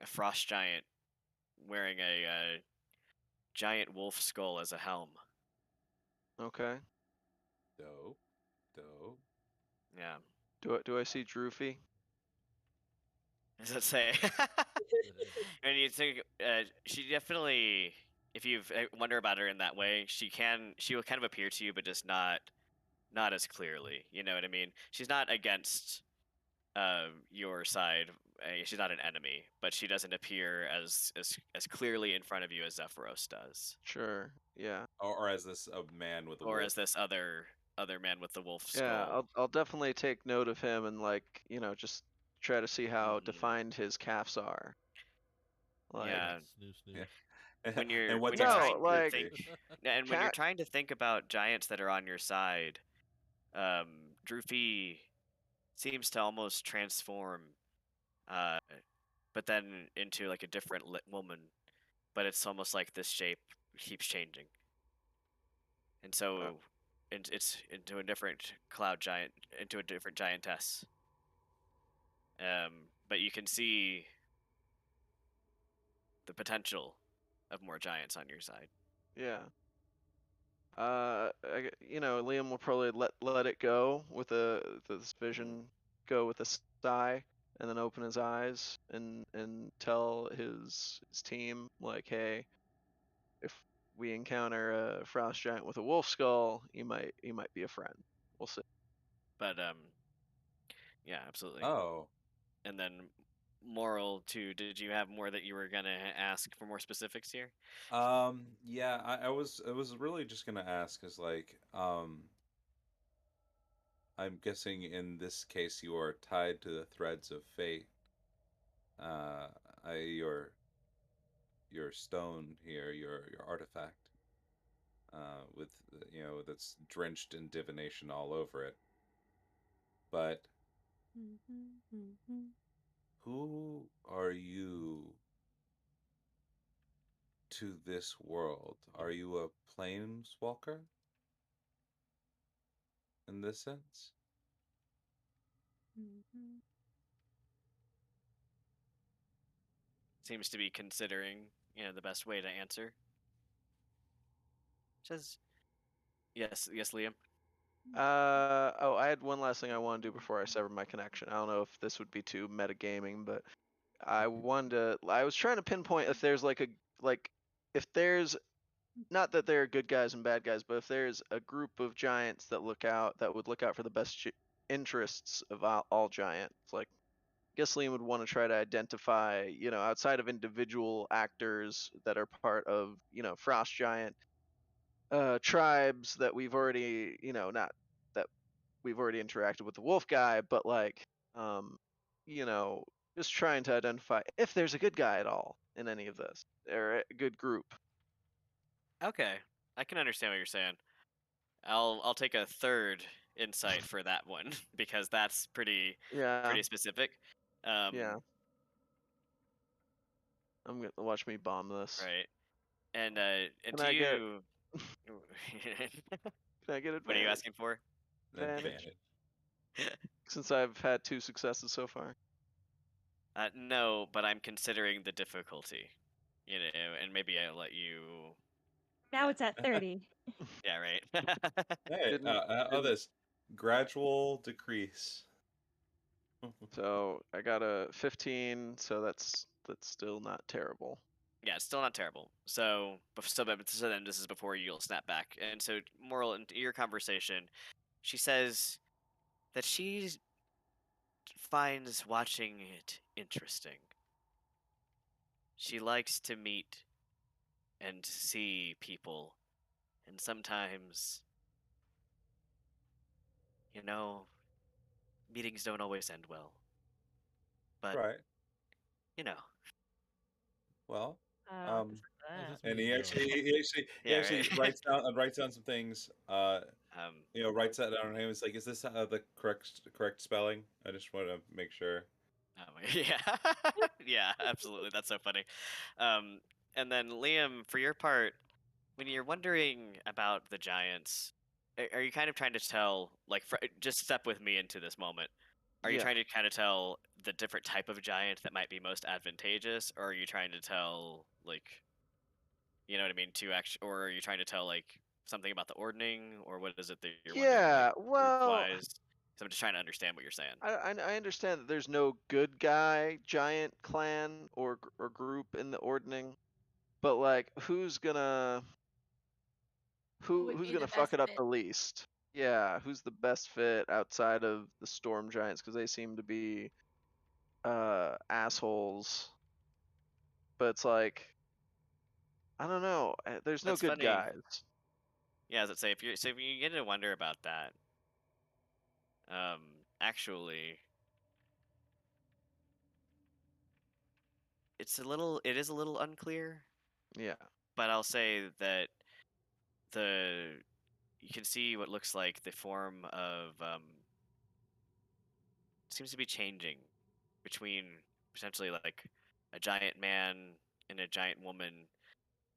a frost giant wearing a giant wolf skull as a helm. Okay. Dope. Dope. Yeah, Do I see Droofy? as I say, and you think she definitely, if you wonder about her in that way, she will kind of appear to you, but just not as clearly. You know what I mean? She's not against your side. She's not an enemy, but she doesn't appear as clearly in front of you as Zephyros does, Sure. Yeah. Or as this a man with a or wolf. as this other man with the wolf Yeah, skull. I'll definitely take note of him and like, just try to see how Mhm. defined his calves are. Like Yeah, Snoo snoo. Yeah. when you're And what when you're types of no, trying sheep to do you like think, see? and when you're cat trying to think about giants that are on your side, um, Droopy seems to almost transform, uh, but then into like a different woman. But it's almost like this shape keeps changing, and uh, so it's into a different cloud giant, into a different giantess. But you can see the potential of more giants on your side. yeah. Liam will probably let it go with this vision go with a sigh, and then open his eyes and tell his team like, hey, if we encounter a frost giant with a wolf skull, he might be a friend. We'll see. But yeah, absolutely. Oh, And then moral too. Did you have more that you were gonna ask for more specifics here? yeah. I was really just gonna ask is like, I'm guessing in this case you are tied to the threads of fate. Uh, your stone here, your artifact, with that's drenched in divination all over it. But who are you to this world? Are you a planeswalker in this sense? Seems to be considering, the best way to answer. Says yes, Liam. I had one last thing I want to do before I sever my connection. I don't know if this would be too metagaming, but I was trying to pinpoint if there's if there's, not that there are good guys and bad guys, but if there's a group of giants that would look out for the best interests of all giants. Like, I guess Liam would want to try to identify, outside of individual actors that are part of, Frost Giant tribes that we've already, not that we've already interacted with the wolf guy, but um, you know, just trying to identify if there's a good guy at all in any of this, or a good group. Okay, I can understand what you're saying. I'll take a third insight for that one because that's pretty Yeah, specific. yeah. I'm gonna watch me bomb this. Right. And Can do I get you can I get what are you advantage? asking for? An advantage. Since I've had 2 successes so far. No, but I'm considering the difficulty. And maybe I'll let you. Now Yeah. it's at 30. Yeah, right. Hey, Didn't this gradual decrease. So I got a 15, so that's still not terrible. Yeah, it's still not terrible. So then this is before you'll snap back. And so, moral in your conversation, she says that she finds watching it interesting. She likes to meet and see people, and sometimes, you know, meetings don't always end well. But Right. you know, Well, I don't know what to um, say to How's that. this and meeting going? he yeah, actually right. writes down some things. um, Writes that down. And he was like, "Is this the correct spelling?" I just want to make sure. yeah, yeah, absolutely. That's so funny. Um, and then Liam, for your part, when you're wondering about the giants, are you kind of trying to tell, like, just step with me into this moment? Are you Yeah. trying to kind of tell the different type of giant that might be most advantageous, or are you trying to tell, like, you know what I mean, or are you trying to tell like something about the ordning, or what is it that you're wondering, like, Yeah, group well, wise? So I'm just trying to understand what you're saying. I understand that there's no good guy giant clan or group in the ordning, but like who's gonna Who would who's be the gonna fuck best it up fit? the least? Yeah, who's the best fit outside of the storm giants, because they seem to be assholes. But it's like, I don't know. There's no That's good funny. guys. Yeah, as it say, if you get to wonder about that, um, actually, it is a little unclear, Yeah. but I'll say that the you can see what looks like the form of seems to be changing between potentially like a giant man and a giant woman.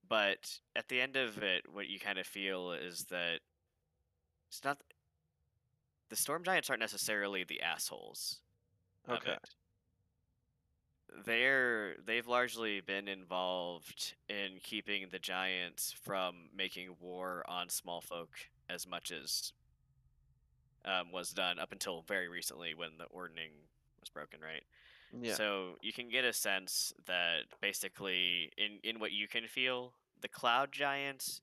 But at the end of it, what you kind of feel is that it's not the storm giants aren't necessarily the assholes of Okay. it. they've largely been involved in keeping the giants from making war on small folk as much as was done up until very recently when the ordning was broken, right? Yeah. So you can get a sense that basically, in what you can feel, the cloud giants,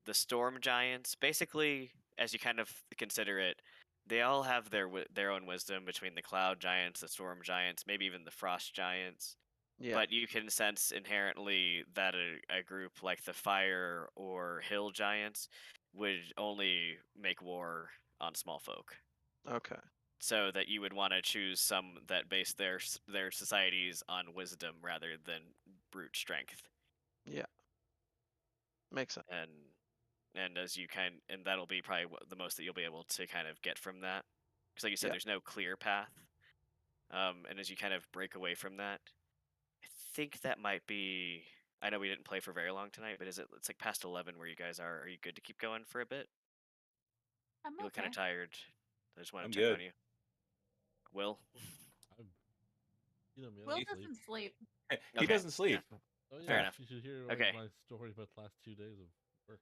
the storm giants, basically, as you kind of consider it, they all have their own wisdom between the cloud giants, the storm giants, maybe even the frost giants. Yeah. But you can sense inherently that a group like the fire or hill giants would only make war on small folk. Okay. So that you would want to choose some that base their societies on wisdom rather than brute strength. Yeah. Makes sense. And as you and that'll be probably the most that you'll be able to kind of get from that, because like you said, Yeah. there's no clear path. And as you kind of break away from that, I think that might be. I know we didn't play for very long tonight, but it's like past 11 where you guys are. Are you good to keep going for a bit? I'm You look kind okay. of tired. I just want I'm to check good. on you. Will? I'm, you know me, I Will don't sleep. doesn't sleep. He Okay. doesn't sleep. Oh Fair yeah, Yeah. enough. you should hear Okay. my story about the last 2 days of work.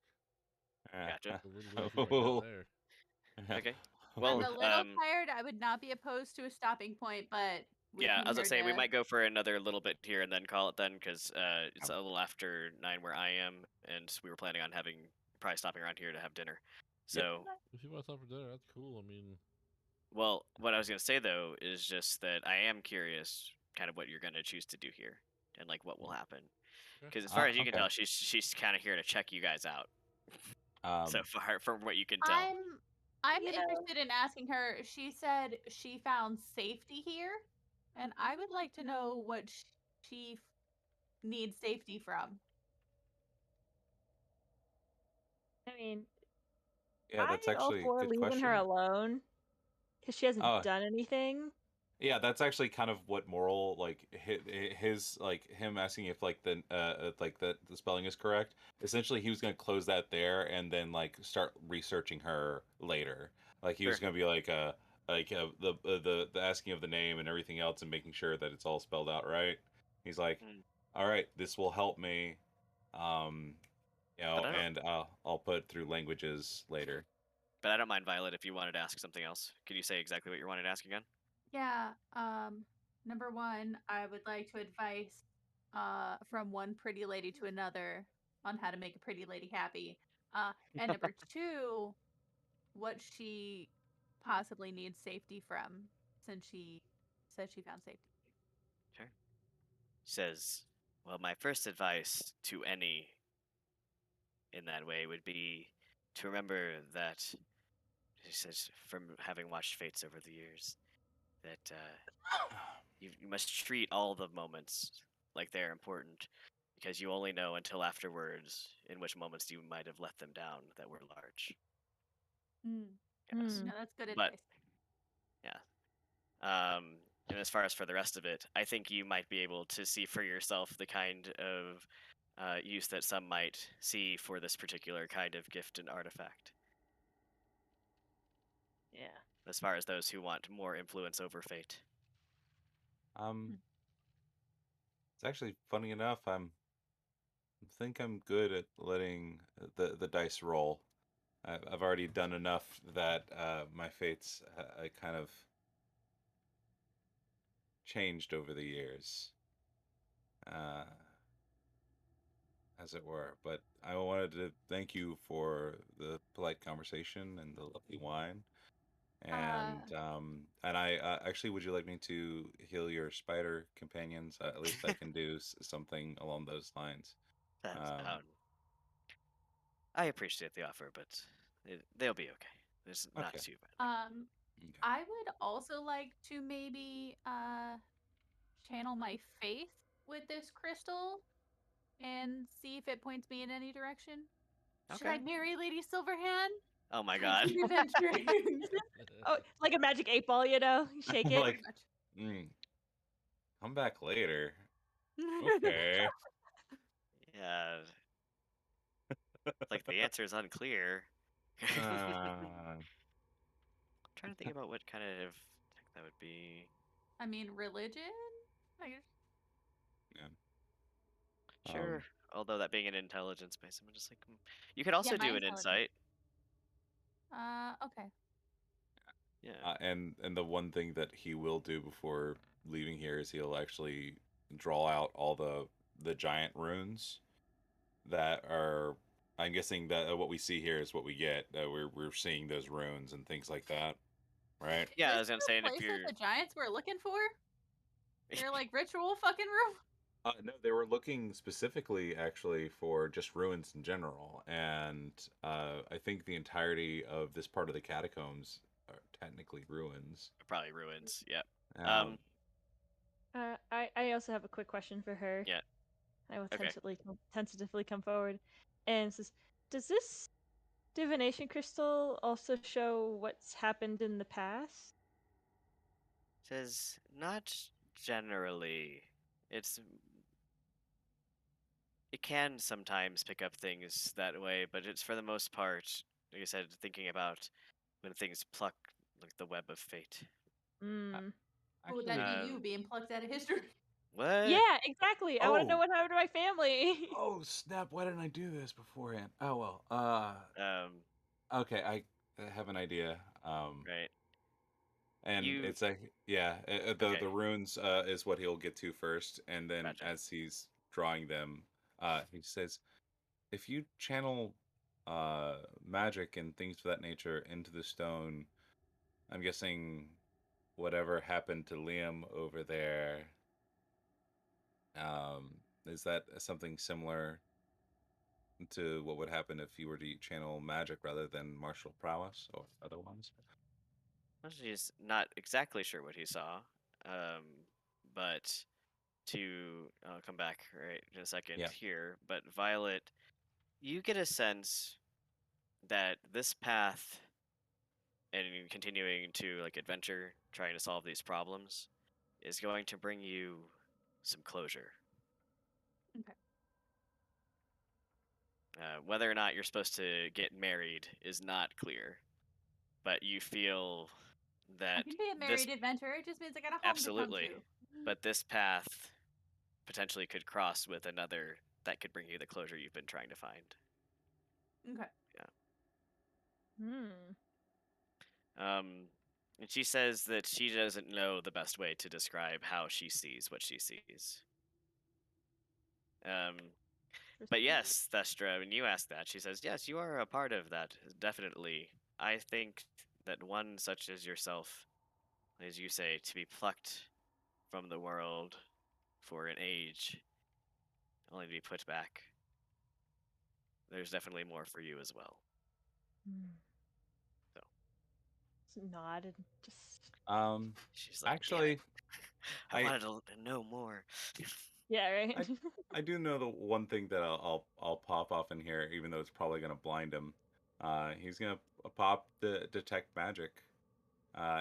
Gotcha. A little legacy right down there. Okay. I'm Well, a little tired. I would not be opposed to a stopping point, but we yeah, came I was here gonna say we to. might go for another little bit here and then call it then, because it's a little after 9 where I am, and we were planning on probably stopping around here to have dinner. Yep. So, If you want to stop for dinner, that's cool. I mean, well, what I was gonna say though is just that I am curious, kind of what you're gonna choose to do here, and like what will happen. okay. Because as far as you can Okay. tell, she's kind of here to check you guys out. So Um, far, from what you can tell. I'm You know. interested in asking her. She said she found safety here, and I would like to know what she needs safety from. I mean, yeah, that's I all actually a for good leaving her question. alone because she hasn't Oh, done anything. yeah, that's actually kind of what moral like his like him asking if like the spelling is correct. Essentially, he was gonna close that there and then like start researching her later. Like he was Sure. gonna be the asking of the name and everything else and making sure that it's all spelled out right. He's like, Mm. all right, this will help me, um, But I don't. and I'll put through languages later. But I don't mind, Violet, if you wanted to ask something else. Could you say exactly what you wanted to ask again? Yeah. Number one, I would like to advice from one pretty lady to another on how to make a pretty lady happy. And number two, what she possibly needs safety from, since she said she found safety. Sure. Says, well, my first advice to any in that way would be to remember that, he says, from having watched Fates over the years, that you must treat all the moments like they're important, because you only know until afterwards in which moments you might have let them down that were large. Yes. Hmm. No, that's good But, advice. yeah. And as far as for the rest of it, I think you might be able to see for yourself the kind of use that some might see for this particular kind of gift and artifact. Yeah. As far as those who want more influence over fate. Um, it's actually funny enough. Think I'm good at letting the dice roll. I've already done enough that my fates I kind of changed over the years, uh, as it were. But I wanted to thank you for the polite conversation and the lovely wine. Uh, And I actually, would you like me to heal your spider companions? At least I can do something along those lines. That's Um, I appreciate the offer, but they'll be okay. It's not okay. too bad. um, Okay. I would also like to maybe channel my faith with this crystal and see if it points me in any direction. Should I Okay. marry Lady Silverhand? Oh my Should I god. keep adventuring? Oh, like a magic 8 ball, you know? You shake it. Like, Pretty much. mm, come back later. Okay. Yeah. It's like the answer is unclear. Uh, Trying to think about what kind of tech that would be. I mean, religion, Yeah. Sure. Although that being an intelligence base, I'm just like, you could Yeah, also my do an intelligence. insight. Okay. Yeah. And the one thing that he will do before leaving here is he'll actually draw out all the giant runes that are. I'm guessing that what we see here is what we get. We're seeing those runes and things like that, right? Yeah, I Is was gonna there say, a and if place you're that the giants were looking for? They're like ritual fucking room. No, they were looking specifically, actually, for just ruins in general, and I think the entirety of this part of the catacombs are technically ruins. probably ruins, yep. Um, I also have a quick question for her. Yeah. I will Okay. tentatively come forward, and it says, "Does this divination crystal also show what's happened in the past?" Says not generally. It can sometimes pick up things that way, but it's for the most part, like I said, thinking about when things pluck like the web of fate. Mm. Or would that be actually, you being plucked out of history? What? Yeah, exactly. I want to know oh, what happened to my family. oh snap! Why didn't I do this beforehand? Oh well. Okay, I have an idea. Right. And You it's yeah, okay? the runes is what he'll get to first, and then Gotcha. as he's drawing them, he says, if you channel magic and things of that nature into the stone, I'm guessing whatever happened to Liam over there, is that something similar to what would happen if you were to channel magic rather than martial prowess or otherwise? She's not exactly sure what he saw, but I'll come back right in a second Yeah. here. But Violet, you get a sense that this path and continuing to like adventure, trying to solve these problems, is going to bring you some closure. Okay. Whether or not you're supposed to get married is not clear, but you feel I that can be a this married adventurer. It just means I got a home to come absolutely, to. but this path potentially could cross with another that could bring you the closure you've been trying to find. Okay. Hmm. And she says that she doesn't know the best way to describe how she sees what she sees. Um, but Interesting. yes, Thestra, when you ask that, she says, yes, you are a part of that, definitely. I think that one such as yourself, as you say, to be plucked from the world for an age, only to be put back, there's definitely more for you as well. Hmm. So Just nod and just Um, she's like, damn it, actually, I I wanted to know more. yeah, right. I I do know the one thing that I'll pop off in here, even though it's probably gonna blind him. He's gonna pop the detect magic,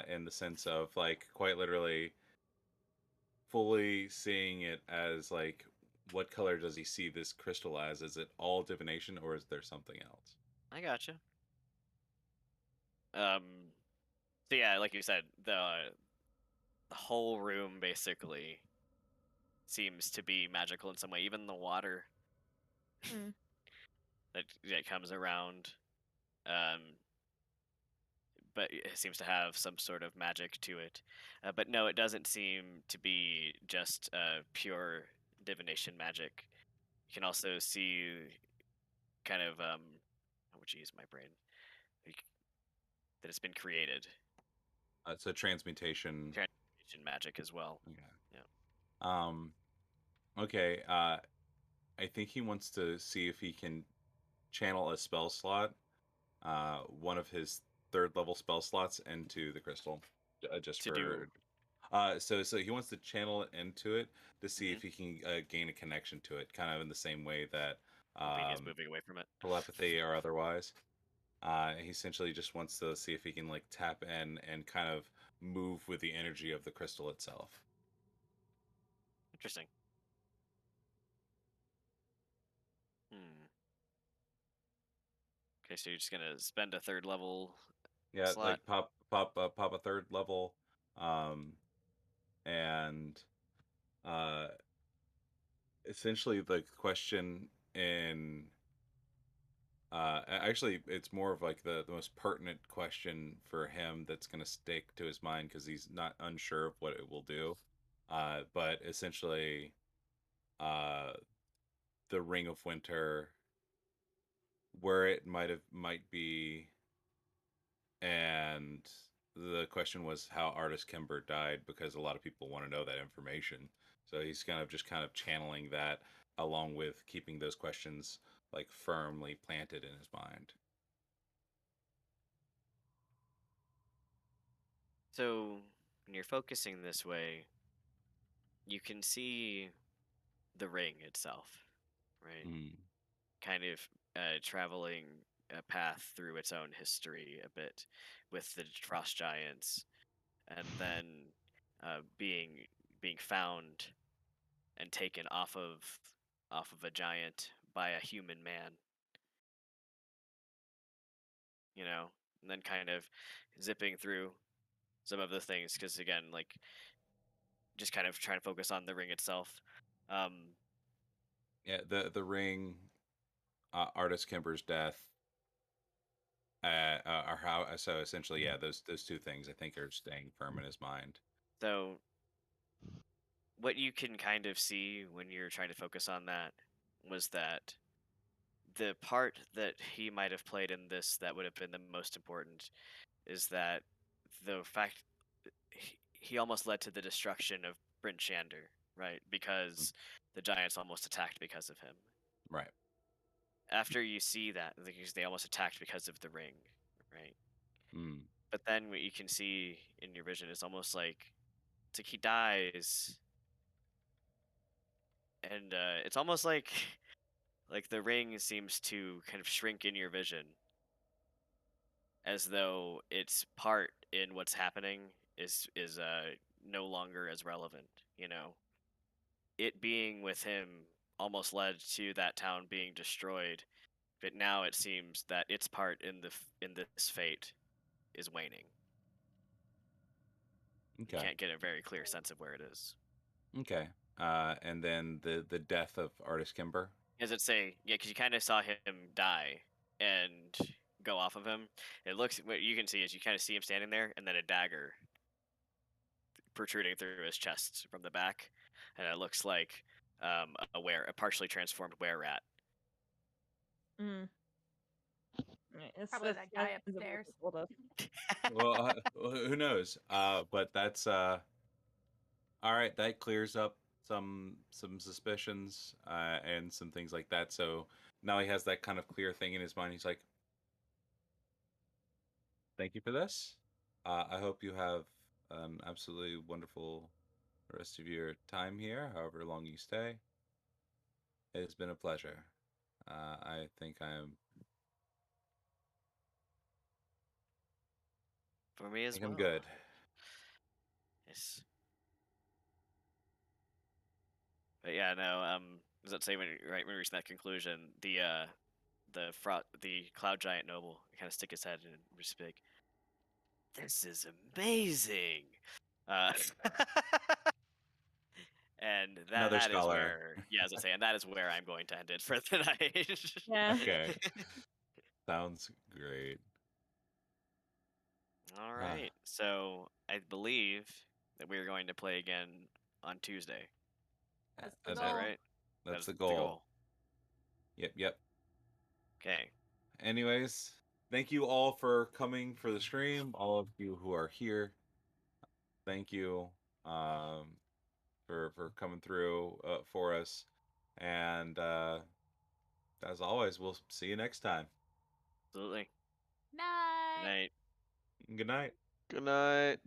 in the sense of like quite literally fully seeing it as like what color does he see this crystal as? Is it all divination or is there something else? I gotcha. Um, so yeah, like you said, the whole room basically seems to be magical in some way. Even the water Hmm. that comes around, um, but it seems to have some sort of magic to it. But no, it doesn't seem to be just pure divination magic. You can also see kind of oh geez, my brain, like, that it's been created. It's a transmutation. Transmutation magic as well. Okay. Yeah. Um. Okay. I think he wants to see if he can channel a spell slot, one of his third level spell slots into the crystal, just To do. for so he wants to channel it into it to see if Mhm. he can gain a connection to it, kind of in the same way that Hoping he's moving away from it. telepathy or otherwise. He essentially just wants to see if he can like tap in and kind of move with the energy of the crystal itself. Interesting. Hmm. Okay, so you're just gonna spend a third level Yeah, slot. like pop a third level, um, and uh, essentially the question in actually it's more of like the most pertinent question for him that's going to stick to his mind because he's not unsure of what it will do. But essentially, uh, the Ring of Winter, where it might be, and the question was how artist Kimber died because a lot of people want to know that information. So he's kind of channeling that along with keeping those questions like firmly planted in his mind. So when you're focusing this way, you can see the ring itself, right? Mm. Kind of traveling a path through its own history a bit with the frost giants, and then being found and taken off of a giant by a human man, you know, and then kind of zipping through some of the things because again, like just kind of trying to focus on the ring itself. Um, Yeah, the ring, artist Kimber's death, or how. So essentially, yeah, those two things I think are staying firm in his mind. so what you can kind of see when you're trying to focus on that was that the part that he might have played in this that would have been the most important is that the fact he almost led to the destruction of Bryn Shander, right? Mm. Because the Giants almost attacked because of him. Right. After you see that, because they almost attacked because of the ring, right? Mm. But then what you can see in your vision is almost like it's like he dies, and it's almost like the ring seems to kind of shrink in your vision, as though its part in what's happening is no longer as relevant. You know, it being with him almost led to that town being destroyed, but now it seems that its part in this fate is waning. You Okay. can't get a very clear sense of where it is. Okay. And then the death of artist Kimber. As it say, yeah, because you kind of saw him die and go off of him. It looks what you can see is you kind of see him standing there, and then a dagger protruding through his chest from the back, and it looks like a partially transformed were rat. Mm. Right, Probably that guy ends up upstairs. with us. Well, who knows? But that's all right. That clears up some suspicions and some things like that. So now he has that kind of clear thing in his mind. He's like, "Thank you for this. I hope you have an absolutely wonderful rest of your time here, however long you stay. It has been a pleasure. I think For me I as think I'm well. good." Yes. But yeah, no. Does that say when we reach that conclusion, the cloud giant noble kind of stick his head and just be like, "This is amazing." Uh, and that Another that is scholar. where, yeah, as I say, and that is where I'm going to end it for the night. Yeah. Okay, sounds great. All Ah, right. So I believe that we are going to play again on Tuesday. That's the Is that goal. right? That that's is the the goal. goal. Yep, yep. Okay. Anyways, thank you all for coming for the stream. All of you who are here, thank you for coming through for us. And as always, we'll see you next time. Absolutely. Good Night. night. Good night. Good night.